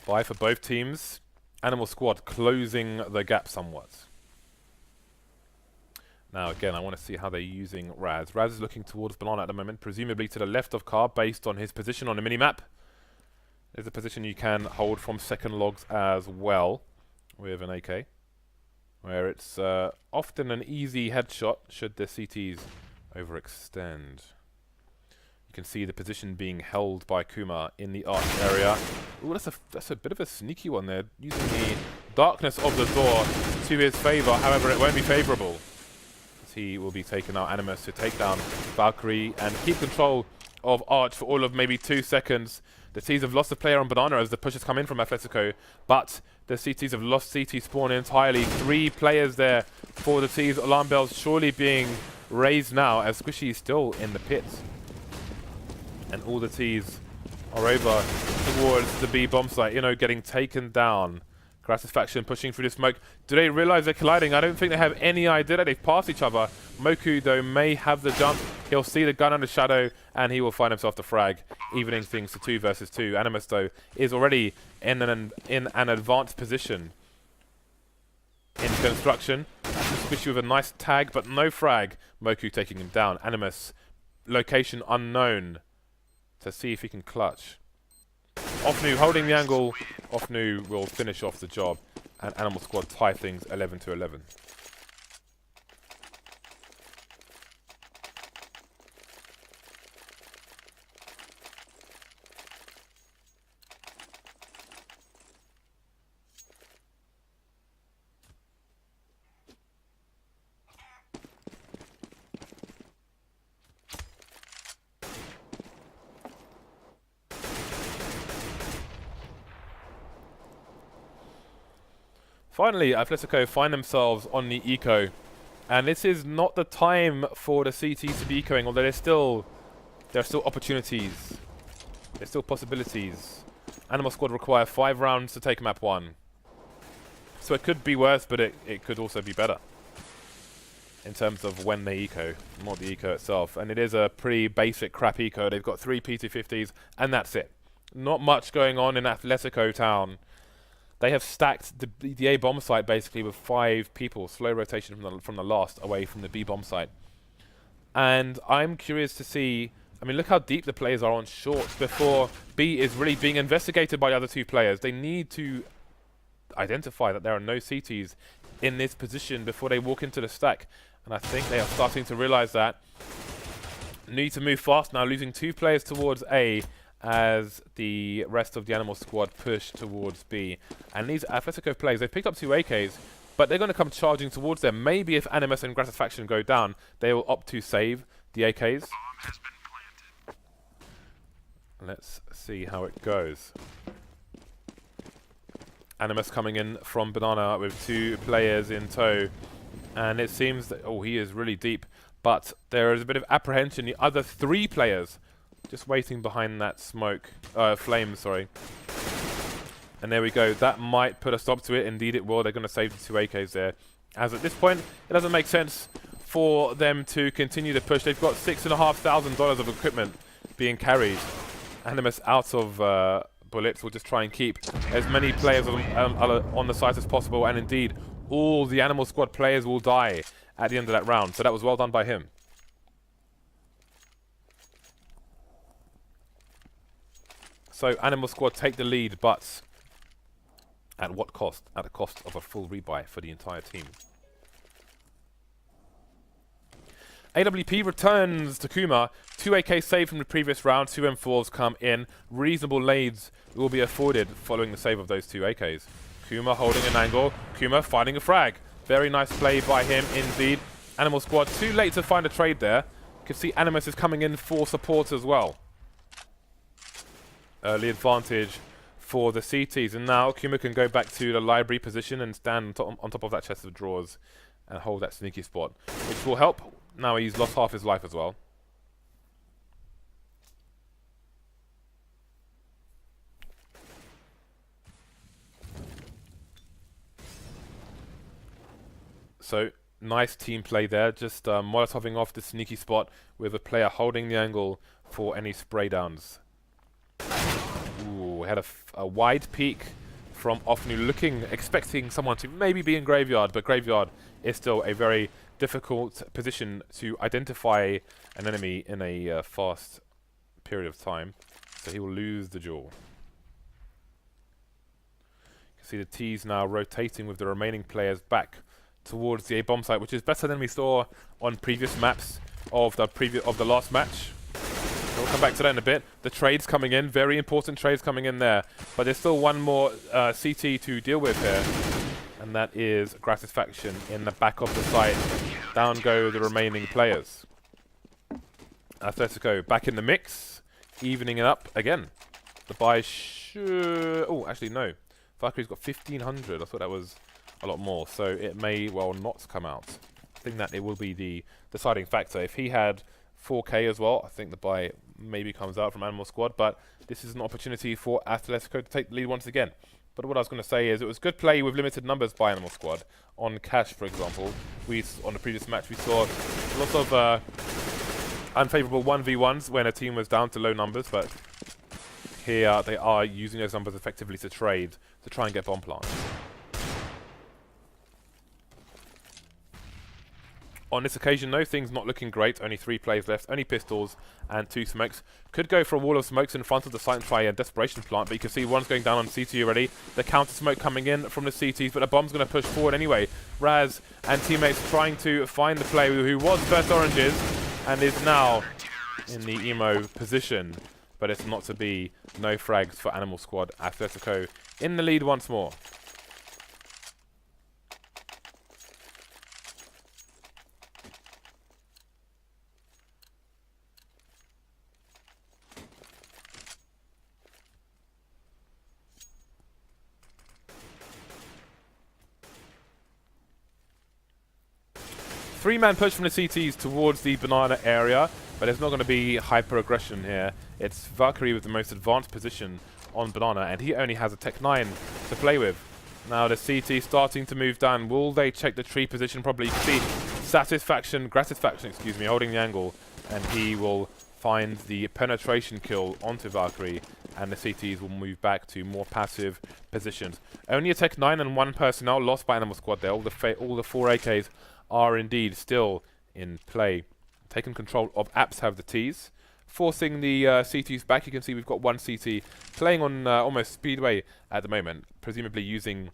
Bye for both teams. Animal Squad closing the gap somewhat. Now again, I want to see how they're using Raz. Raz is looking towards Banana at the moment, presumably to the left of Car based on his position on the minimap. There's a position you can hold from second logs as well with an AK, where it's often an easy headshot should the CTs overextend. You can see the position being held by Kuma in the arch area. Ooh, that's a bit of a sneaky one there, using the darkness of the door to his favor. However, it won't be favorable, as he will be taking out Animus to take down Valkyrie and keep control of Arch for all of maybe 2 seconds. The T's have lost a player on Banana as the pushes come in from Athletico, but the CTs have lost CT spawn entirely. 3 players there for the T's. Alarm bells surely being raised now as Squishy is still in the pits. And all the T's are over towards the B bomb site. Getting taken down. Gratis faction pushing through the smoke. Do they realize they're colliding? I don't think they have any idea that they've passed each other. Moku, though, may have the jump. He'll see the gun under shadow, and he will find himself the frag, evening things to 2 versus 2. Animus, though, is already in an advanced position. In construction. Squishy with a nice tag, but no frag. Moku taking him down. Animus, location unknown, to see if he can clutch. Offnu holding the angle. Offnu will finish off the job, and Animal Squad tie things 11-11. Finally, Athletico find themselves on the eco, and this is not the time for the CTs to be ecoing, although there are still opportunities, there's still possibilities. Animal Squad require 5 rounds to take map 1, so it could be worse, but it could also be better in terms of when they eco, not the eco itself. And it is a pretty basic crap eco. They've got 3 P250s, and that's it. Not much going on in Athletico town. They have stacked the A bomb site basically with 5 people, slow rotation from the last away from the B bomb site. And I'm curious to see, I mean, look how deep the players are on short before B is really being investigated by the other 2 players. They need to identify that there are no CTs in this position before they walk into the stack. And I think they are starting to realize that. Need to move fast now, losing 2 players towards A, as the rest of the Animal Squad push towards B. And these Athletico players, they've picked up 2 AKs, but they're going to come charging towards them. Maybe if Animus and Gratisfaction go down, they will opt to save the AKs. Let's see how it goes. Animus coming in from Banana with 2 players in tow. And it seems that, oh, he is really deep. But there is a bit of apprehension. The other 3 players just waiting behind that smoke, flame, sorry. And there we go. That might put a stop to it. Indeed it will. They're going to save the 2 AKs there. As at this point, it doesn't make sense for them to continue to push. They've got $6,500 of equipment being carried. Animus out of bullets will just try and keep as many players on the site as possible. And indeed, all the Animal Squad players will die at the end of that round. So that was well done by him. So Animal Squad take the lead, but at what cost? At the cost of a full rebuy for the entire team. AWP returns to Kuma. 2 AK saved from the previous round. 2 M4s come in. Reasonable nades will be afforded following the save of those 2 AKs. Kuma holding an angle. Kuma finding a frag. Very nice play by him indeed. Animal Squad too late to find a trade there. You can see Animus is coming in for support as well. Early advantage for the CTs, and now Kuma can go back to the library position and stand on top of that chest of drawers and hold that sneaky spot, which will help. Now he's lost half his life as well. So nice team play there, just molotoving off the sneaky spot with a player holding the angle for any spray downs. Ooh, had a wide peek from Offnu, expecting someone to maybe be in Graveyard, but Graveyard is still a very difficult position to identify an enemy in a fast period of time. So he will lose the duel. You can see the T's now rotating with the remaining players back towards the A bomb site, which is better than we saw on previous maps of the last match. We'll come back to that in a bit. The trades coming in, very important trades coming in there. But there's still one more CT to deal with here. And that is Gratisfaction in the back of the site. Down go the remaining players. Athletico back in the mix. Evening it up again. The buy should... Oh, actually no. Valkyrie's got 1,500. I thought that was a lot more. So it may well not come out. I think that it will be the deciding factor. If he had 4K as well, I think the buy maybe comes out from Animal Squad, but this is an opportunity for Athletico to take the lead once again. But what I was going to say is it was good play with limited numbers by Animal Squad. On Cash, for example, on the previous match we saw lots of unfavourable 1v1s when a team was down to low numbers, but here they are using those numbers effectively to trade, to try and get bomb plants. On this occasion, though, things not looking great. Only 3 players left, only pistols and 2 smokes. Could go for a wall of smokes in front of the site and try a desperation plant, but you can see one's going down on CT already. The counter smoke coming in from the CTs, but the bomb's going to push forward anyway. Raz and teammates trying to find the player who was first oranges and is now in the emo position, but it's not to be. No frags for Animal Squad. Athletico in the lead once more. Three-man push from the CTs towards the banana area, but there's not going to be hyper-aggression here. It's Valkyrie with the most advanced position on banana, and he only has a Tech 9 to play with. Now the CT starting to move down. Will they check the tree position? Probably. You can see Gratisfaction, excuse me, holding the angle, and he will find the penetration kill onto Valkyrie, and the CTs will move back to more passive positions. Only a Tech 9 and 1 personnel lost by Animal Squad there. All the 4 AKs are indeed still in play. Taken control of Apps have the T's, forcing the CTs back. You can see we've got 1 CT playing on almost speedway at the moment, presumably using...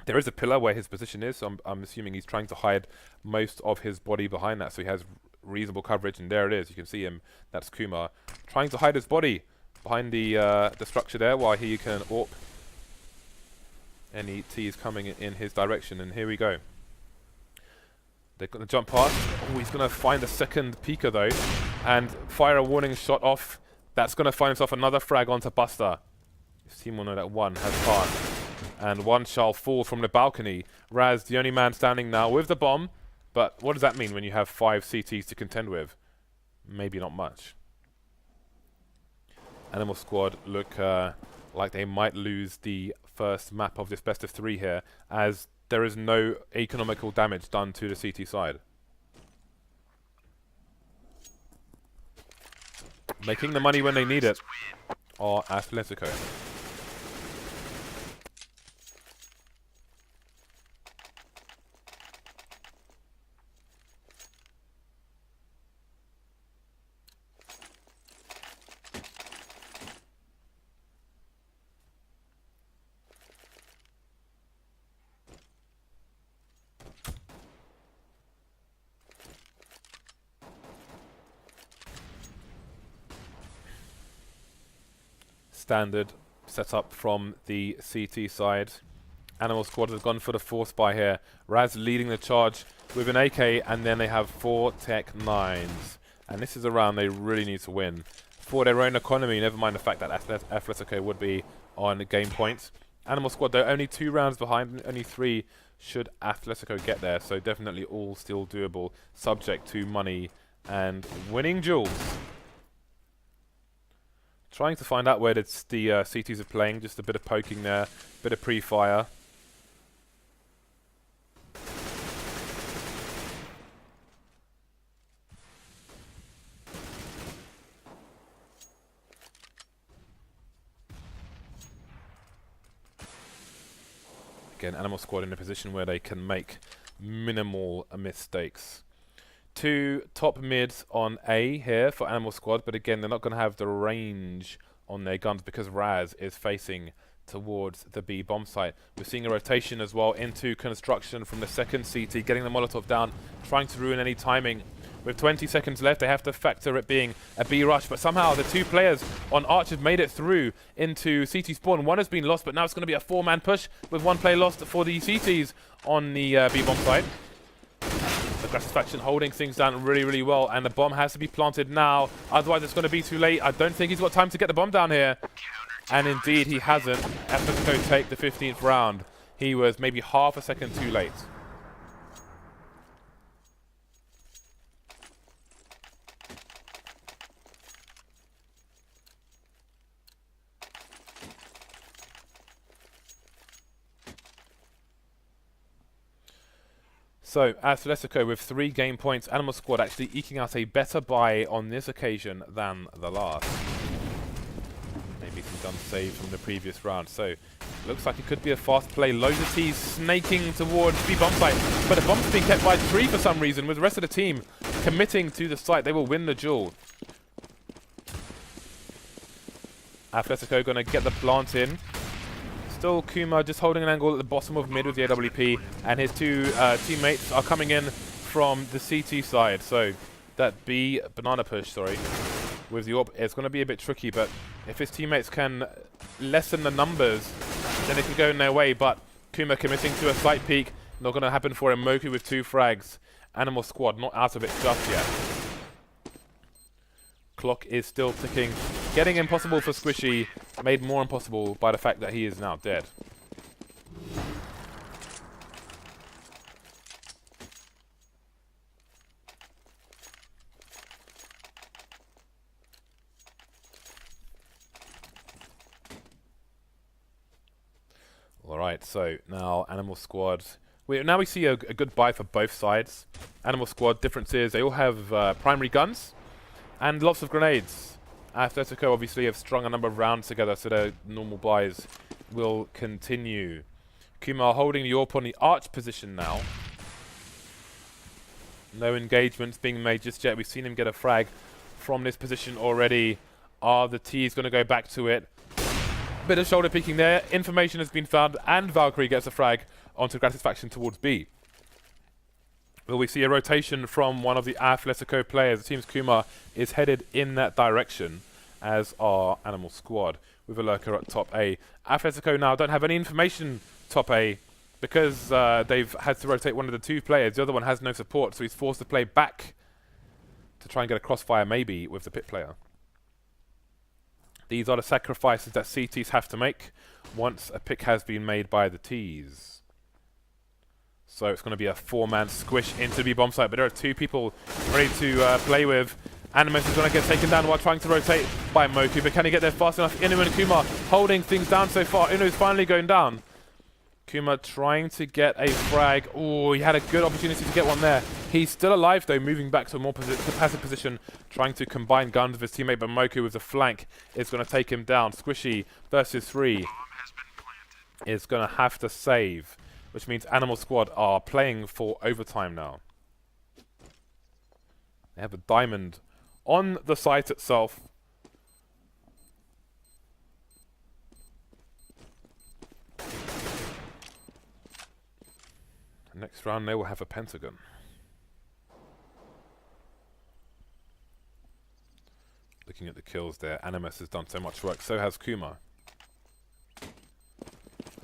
There is a pillar where his position is, so I'm assuming he's trying to hide most of his body behind that, so he has reasonable coverage, and there it is. You can see him, that's Kumar, trying to hide his body behind the structure there while he can AWP any T's coming in his direction, and here we go. They're going to jump past. Oh, he's going to find a second peeker though, and fire a warning shot off. That's going to find himself another frag onto Buster. His team will know that 1 has passed, and 1 shall fall from the balcony. Raz, the only man standing now with the bomb, but what does that mean when you have 5 CTs to contend with? Maybe not much. Animal Squad look like they might lose the first map of this best of 3 here, as there is no economical damage done to the CT side. Making the money when they need it are Athletico. Standard setup from the CT side. Animal Squad has gone for the force buy here. Raz leading the charge with an AK, and then they have 4 Tech 9s. And this is a round they really need to win for their own economy, never mind the fact that Athletico would be on game points. Animal Squad, though, only 2 rounds behind, only 3 should Athletico get there, so definitely all still doable, subject to money and winning duels. Trying to find out where the CTs are playing, just a bit of poking there, bit of pre-fire. Again, Animal Squad in a position where they can make minimal mistakes. 2 top mids on A here for Animal Squad, but again, they're not going to have the range on their guns because Raz is facing towards the B bomb site. We're seeing a rotation as well into construction from the second CT, getting the Molotov down, trying to ruin any timing. With 20 seconds left, they have to factor it being a B rush, but somehow the 2 players on Arch have made it through into CT spawn. 1 has been lost, but now it's going to be a 4-man push with 1 player lost for the CTs on the B bomb site. The Gratisfaction holding things down really, really well, and the bomb has to be planted now, otherwise it's going to be too late. I don't think he's got time to get the bomb down here. And indeed he hasn't. Athletico take the 15th round. He was maybe half a second too late. So, Athletico with 3 game points. Animal Squad actually eking out a better buy on this occasion than the last. Maybe some done save from the previous round. So, looks like it could be a fast play. Loads of T's snaking towards the bomb site. But the bomb's being kept by 3 for some reason. With the rest of the team committing to the site, they will win the duel. Athletico going to get the plant in. Still Kuma just holding an angle at the bottom of mid with the AWP, and his 2 teammates are coming in from the CT side. So that B banana push, sorry, with the AWP, it's going to be a bit tricky, but if his teammates can lessen the numbers, then it could go in their way. But Kuma committing to a slight peek, not going to happen for him. Moku with 2 frags. Animal Squad not out of it just yet. Clock is still ticking. Getting impossible for Squishy, made more impossible by the fact that he is now dead. Alright, so now Animal Squad. Now we see a good buy for both sides. Animal Squad, difference is they all have primary guns and lots of grenades. Athletico obviously have strung a number of rounds together, so their normal buys will continue. Kuma holding the AWP on the arch position now. No engagements being made just yet. We've seen him get a frag from this position already. Are the T's going to go back to it? Bit of shoulder peeking there. Information has been found, and Valkyrie gets a frag onto Gratisfaction towards B. Will we see a rotation from one of the Athletico players? It seems Kuma is headed in that direction, as are Animal Squad, with a lurker at top A. Athletico now don't have any information top A, because they've had to rotate one of the 2 players. The other one has no support, so he's forced to play back to try and get a crossfire maybe with the pit player. These are the sacrifices that CTs have to make once a pick has been made by the Ts. So it's going to be a 4-man squish into the bomb site, but there are 2 people ready to play with. Animus is going to get taken down while trying to rotate by Moku, but can he get there fast enough? Inu and Kuma holding things down so far. Inu's finally going down. Kuma trying to get a frag. Oh, he had a good opportunity to get one there. He's still alive though, moving back to a more passive position, trying to combine guns with his teammate, but Moku with the flank is going to take him down. Squishy versus 3 is going to have to save, which means Animal Squad are playing for overtime now. They have a diamond on the site itself. Next round they will have a pentagon. Looking at the kills there, Animus has done so much work, so has Kuma.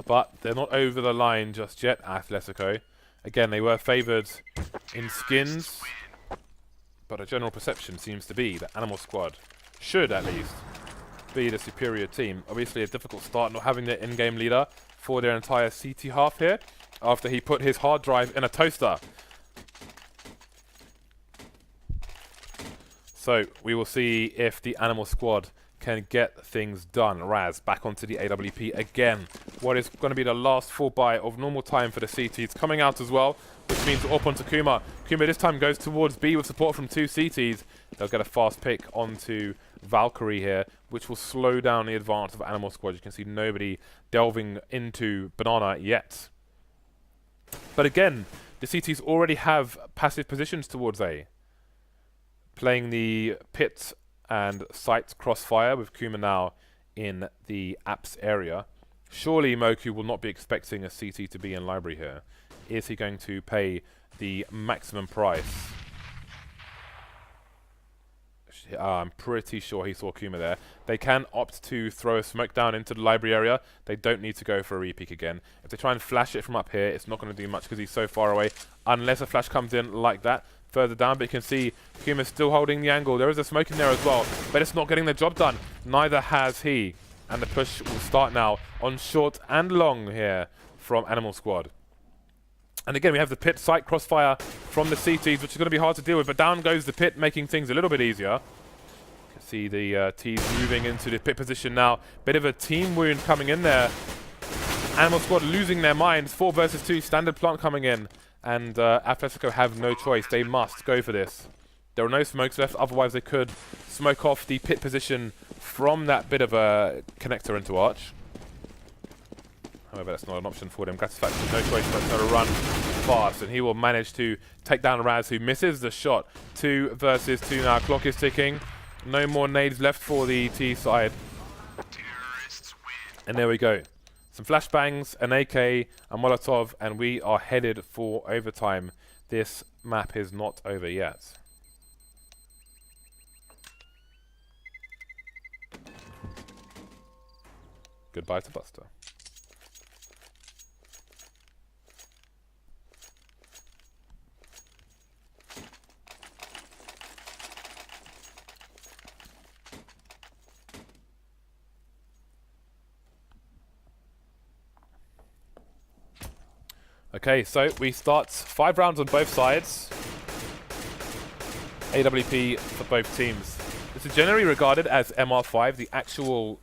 But they're not over the line just yet, Athletico. Again, they were favoured in skins, but a general perception seems to be that Animal Squad should, at least, be the superior team. Obviously, a difficult start not having their in-game leader for their entire CT half here, after he put his hard drive in a toaster. So, we will see if the Animal Squad can get things done. Raz back onto the AWP again. What is going to be the last full buy of normal time for the CTs coming out as well, which means up onto Kuma. Kuma this time goes towards B with support from 2 CTs. They'll get a fast pick onto Valkyrie here, which will slow down the advance of Animal Squad. You can see nobody delving into Banana yet. But again, the CTs already have passive positions towards A. Playing the pit and site crossfire with Kuma now in the apps area. Surely Moku will not be expecting a CT to be in library here. Is he going to pay the maximum price? I'm pretty sure he saw Kuma there. They can opt to throw a smoke down into the library area. They don't need to go for a re-peek again. If they try and flash it from up here, it's not going to do much because he's so far away. Unless a flash comes in like that further down. But you can see Kuma's still holding the angle. There is a smoke in there as well. But it's not getting the job done. Neither has he. And the push will start now on short and long here from Animal Squad. And again, we have the pit site crossfire from the CTs, which is going to be hard to deal with. But down goes the pit, making things a little bit easier. You can see the T's moving into the pit position now. Bit of a team wound coming in there. Animal Squad losing their minds. 4 versus 2, standard plant coming in. And Athletico have no choice. They must go for this. There are no smokes left, otherwise they could smoke off the pit position from that bit of a connector into Arch. However, that's not an option for them. Gratisfaction, no choice but to run fast, and he will manage to take down Raz, who misses the shot. 2 versus 2 now. Clock is ticking. No more nades left for the T side. And there we go. Some flashbangs, an AK, a Molotov, and we are headed for overtime. This map is not over yet. Goodbye to Buster. Okay, so we start 5 rounds on both sides. AWP for both teams. This is generally regarded as MR5. The actual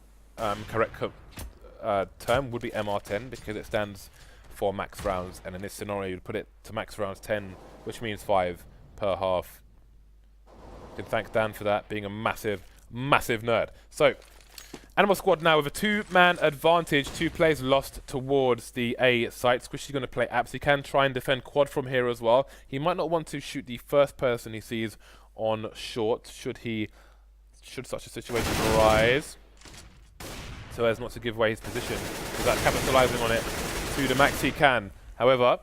correct term would be MR10 because it stands for max rounds, and in this scenario you'd put it to max rounds 10, which means 5 per half. You can thank Dan for that, being a massive, massive nerd. So, Animal Squad now with a 2-man advantage, 2 players lost towards the A site. Squishy's going to play apps. He can try and defend quad from here as well. He might not want to shoot the first person he sees on short, should such a situation arise, so as not to give away his position without capitalizing on it to the max he can. However,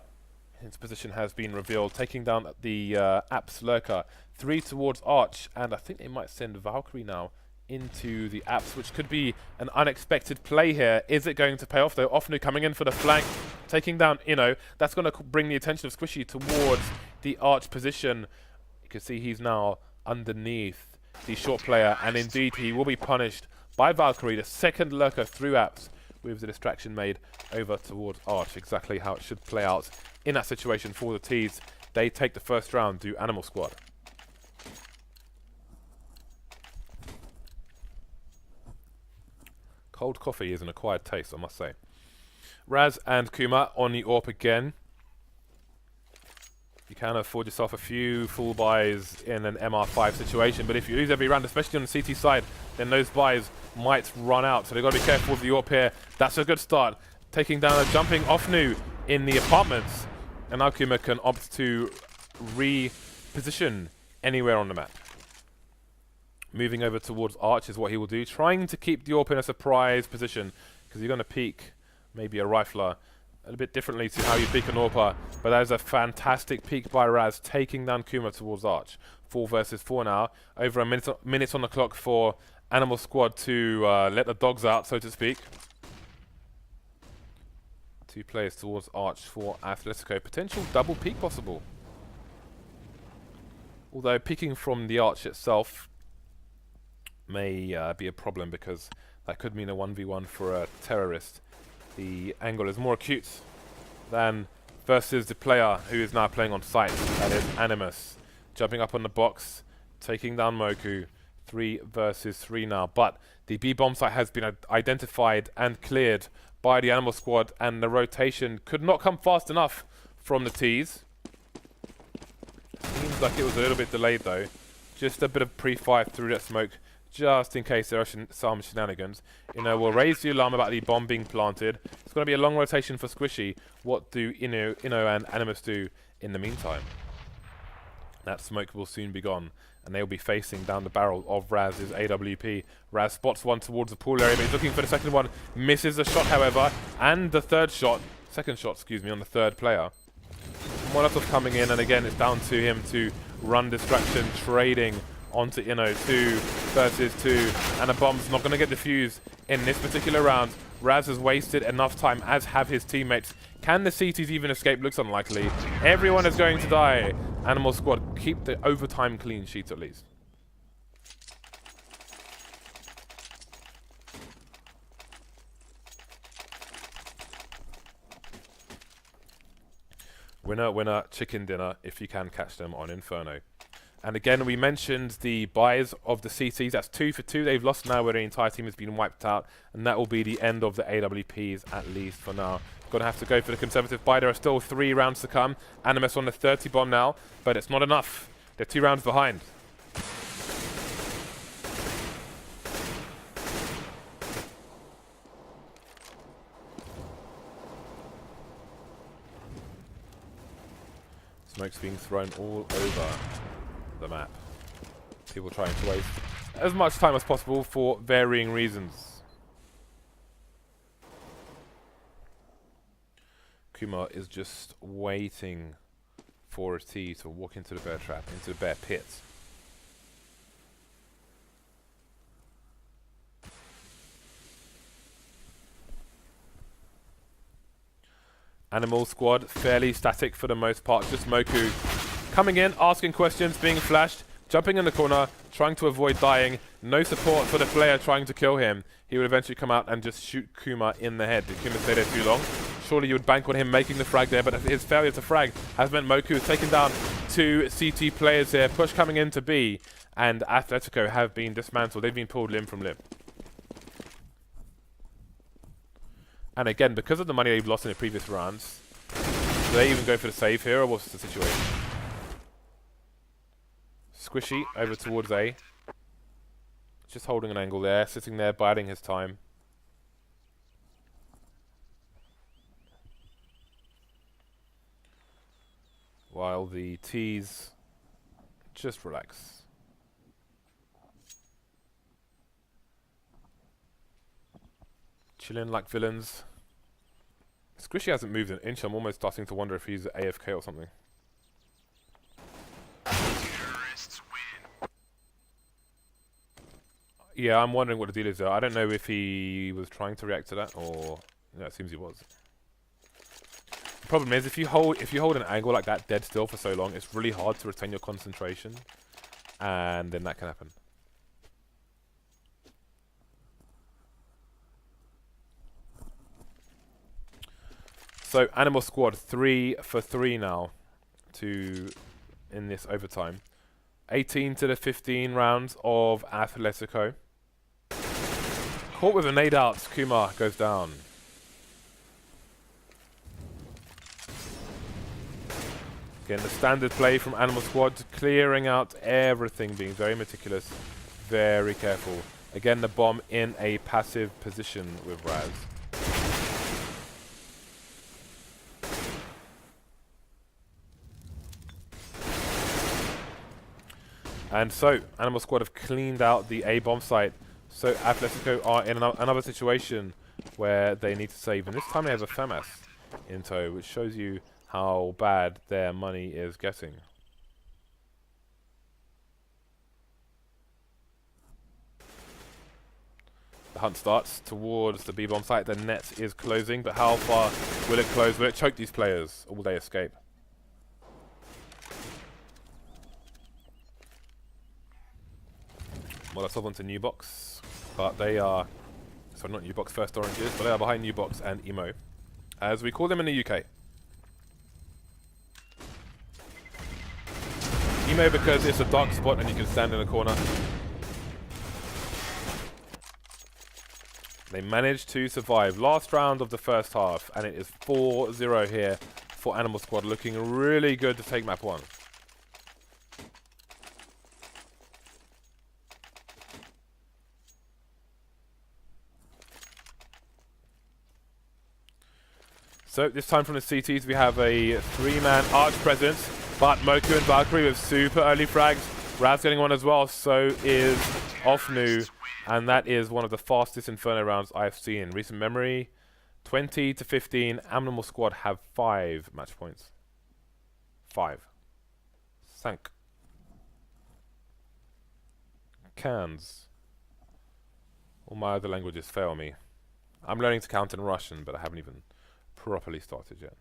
his position has been revealed, taking down the apps lurker. 3 towards Arch, and I think they might send Valkyrie now into the apps, which could be an unexpected play here. Is it going to pay off though? Ofnu coming in for the flank, taking down Inno. That's going to bring the attention of Squishy towards the Arch position. You can see he's now underneath the short player, and indeed he will be punished by Valkyrie, the second lurker through apps, with the distraction made over towards Arch. Exactly how it should play out in that situation for the T's. They take the first round to Animal Squad. Cold coffee is an acquired taste, I must say. Raz and Kuma on the AWP again. You can afford yourself a few full buys in an MR5 situation, but if you lose every round, especially on the CT side, then those buys might run out. So they've got to be careful with the AWP here. That's a good start. Taking down a jumping Ofnu in the apartments. And now Kuma can opt to reposition anywhere on the map. Moving over towards Arch is what he will do, trying to keep the AWP in a surprise position, because you're going to peek maybe a rifler a bit differently to how you peek an AWPer, but that is a fantastic peek by Raz, taking down Kuma towards Arch. 4 versus 4 now, over a minute on the clock for Animal Squad to let the dogs out, so to speak. 2 players towards Arch for Athletico, potential double peek possible. Although peeking from the Arch itself may be a problem, because that could mean a 1v1 for a terrorist. The angle is more acute than versus the player who is now playing on site. That is Animus. Jumping up on the box, taking down Moku. 3 versus 3 now. But the B-bomb site has been identified and cleared by the Animal Squad, and the rotation could not come fast enough from the T's. Seems like it was a little bit delayed though. Just a bit of pre-fire through that smoke, just in case there are some shenanigans. We'll raise the alarm about the bomb being planted. It's going to be a long rotation for Squishy. What do Inno and Animus do in the meantime? That smoke will soon be gone, and they'll be facing down the barrel of Raz's AWP. Raz spots one towards the pool area, but he's looking for the second one. Misses the shot, however, and the second shot, on the third player. Molotov coming in, and again, it's down to him to run distraction, trading onto Inno. 2 versus 2, and a bomb's not going to get defused in this particular round. Raz has wasted enough time, as have his teammates. Can the CTs even escape? Looks unlikely. Everyone is going to die. Animal Squad keep the overtime clean sheet at least. Winner, winner, chicken dinner, if you can catch them on Inferno. And again, we mentioned the buys of the CTs. That's 2 for 2. They've lost now where the entire team has been wiped out. And that will be the end of the AWPs, at least for now. Going to have to go for the conservative buy. There are still 3 rounds to come. Animus on the 30 bomb now, but it's not enough. They're 2 rounds behind. Smoke's being thrown all over the map. People trying to waste as much time as possible for varying reasons. Kumar is just waiting for a T to walk into the bear trap, into the bear pit. Animal Squad fairly static for the most part. Just Moku coming in, asking questions, being flashed, jumping in the corner, trying to avoid dying. No support for the player trying to kill him. He would eventually come out and just shoot Kuma in the head. Did Kuma stay there too long? Surely you would bank on him making the frag there, but his failure to frag has meant Moku has taken down 2 CT players here. Push coming into B, and Athletico have been dismantled. They've been pulled limb from limb. And again, because of the money they've lost in the previous rounds, do they even go for the save here, or what's the situation? Squishy over towards A. Just holding an angle there, sitting there, biding his time. While the T's just relax. Chilling like villains. Squishy hasn't moved an inch. I'm almost starting to wonder if he's AFK or something. Terrorists win. Yeah, I'm wondering what the deal is there. I don't know if he was trying to react to that, or yeah, it seems he was. The problem is if you hold an angle like that dead still for so long, it's really hard to retain your concentration, and then that can happen. So Animal Squad 3 for 3 now in this overtime. 18 to the 15 rounds of Athletico. Caught with a nade out, Kumar goes down. Again, the standard play from Animal Squad, clearing out everything, being very meticulous, very careful. Again, the bomb in a passive position with Raz. And so, Animal Squad have cleaned out the A bomb site. So, Athletico are in another situation where they need to save. And this time they have a FAMAS in tow, which shows you how bad their money is getting. The hunt starts towards the B bomb site. The net is closing, but how far will it close? Will it choke these players, or will they escape? Molotov onto New Box, but they are, sorry, not New Box, First Oranges, but they are behind New Box and Emo, as we call them in the UK. Emo because it's a dark spot and you can stand in a corner. They managed to survive. Last round of the first half, and it is 4-0 here for Animal Squad, looking really good to take map 1. So this time from the CTs we have a 3-man arch presence, but Moku and Valkyrie with super early frags. Raz getting one as well, so is Offnu, and that is one of the fastest Inferno rounds I've seen in recent memory. 20 to 15, Animal Squad have 5 match points. 5. Sank. Cans. All my other languages fail me. I'm learning to count in Russian, but I haven't even properly started yet.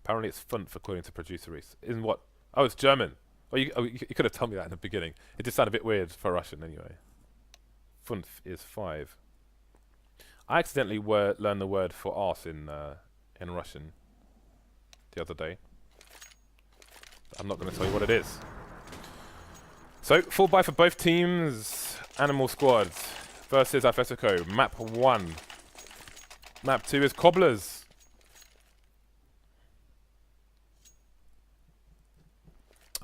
Apparently it's Funf according to producer Reese. In what? Oh, it's German. You could have told me that in the beginning. It just sounded a bit weird for Russian anyway. Funf is 5. I accidentally learned the word for arse in Russian the other day. I'm not going to tell you what it is. So, full buy for both teams. Animal Squads versus Athletico. Map 1. Map 2 is Cobblers.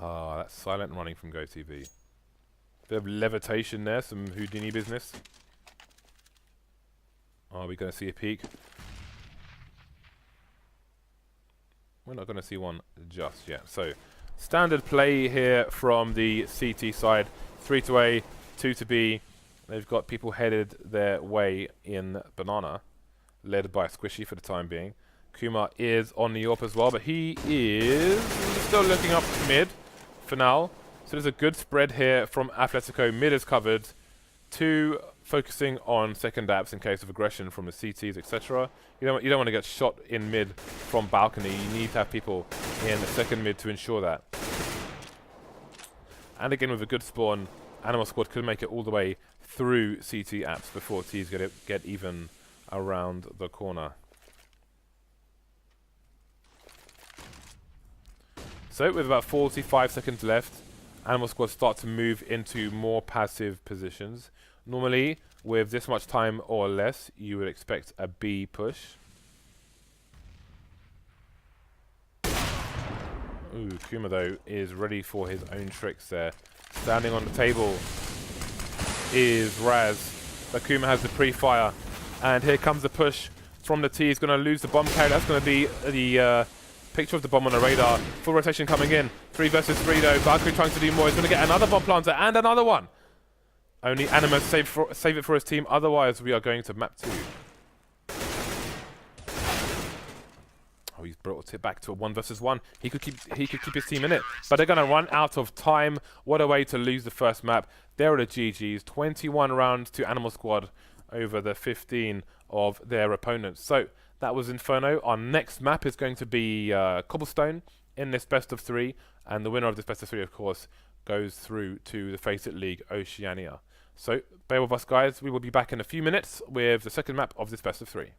Ah, that's silent running from GoTV. Bit of levitation there, some Houdini business. Are we going to see a peek? We're not going to see one just yet. So, standard play here from the CT side. 3 to A, 2 to B. They've got people headed their way in Banana, led by Squishy for the time being. Kuma is on the AWP as well, but he is still looking up mid for now. So there's a good spread here from Athletico. Mid is covered. 2 focusing on second apps in case of aggression from the CTs, etc. You don't want to get shot in mid from balcony. You need to have people in the second mid to ensure that. And again, with a good spawn, Animal Squad could make it all the way through CT apps before T's get even around the corner. So with about 45 seconds left, Animal Squad start to move into more passive positions. Normally, with this much time or less, you would expect a B push. Ooh, Kuma though is ready for his own tricks there. Standing on the table is Raz, but Kuma has the pre-fire. And here comes the push from the T. He's going to lose the bomb carry. That's going to be the picture of the bomb on the radar. Full rotation coming in. 3 versus 3 though. Valkyrie trying to do more. He's going to get another bomb planter and another one. Only Animus save it for his team. Otherwise, we are going to map 2. Oh, he's brought it back to a 1 versus 1. He could keep his team in it. But they're going to run out of time. What a way to lose the first map. There are the GGs. 21 rounds to Animal Squad over the 15 of their opponents. So that was Inferno. Our next map is going to be Cobblestone in this best of 3. And the winner of this best of 3, of course, goes through to the FACEIT League Oceania. So bear with us, guys. We will be back in a few minutes with the second map of this best of 3.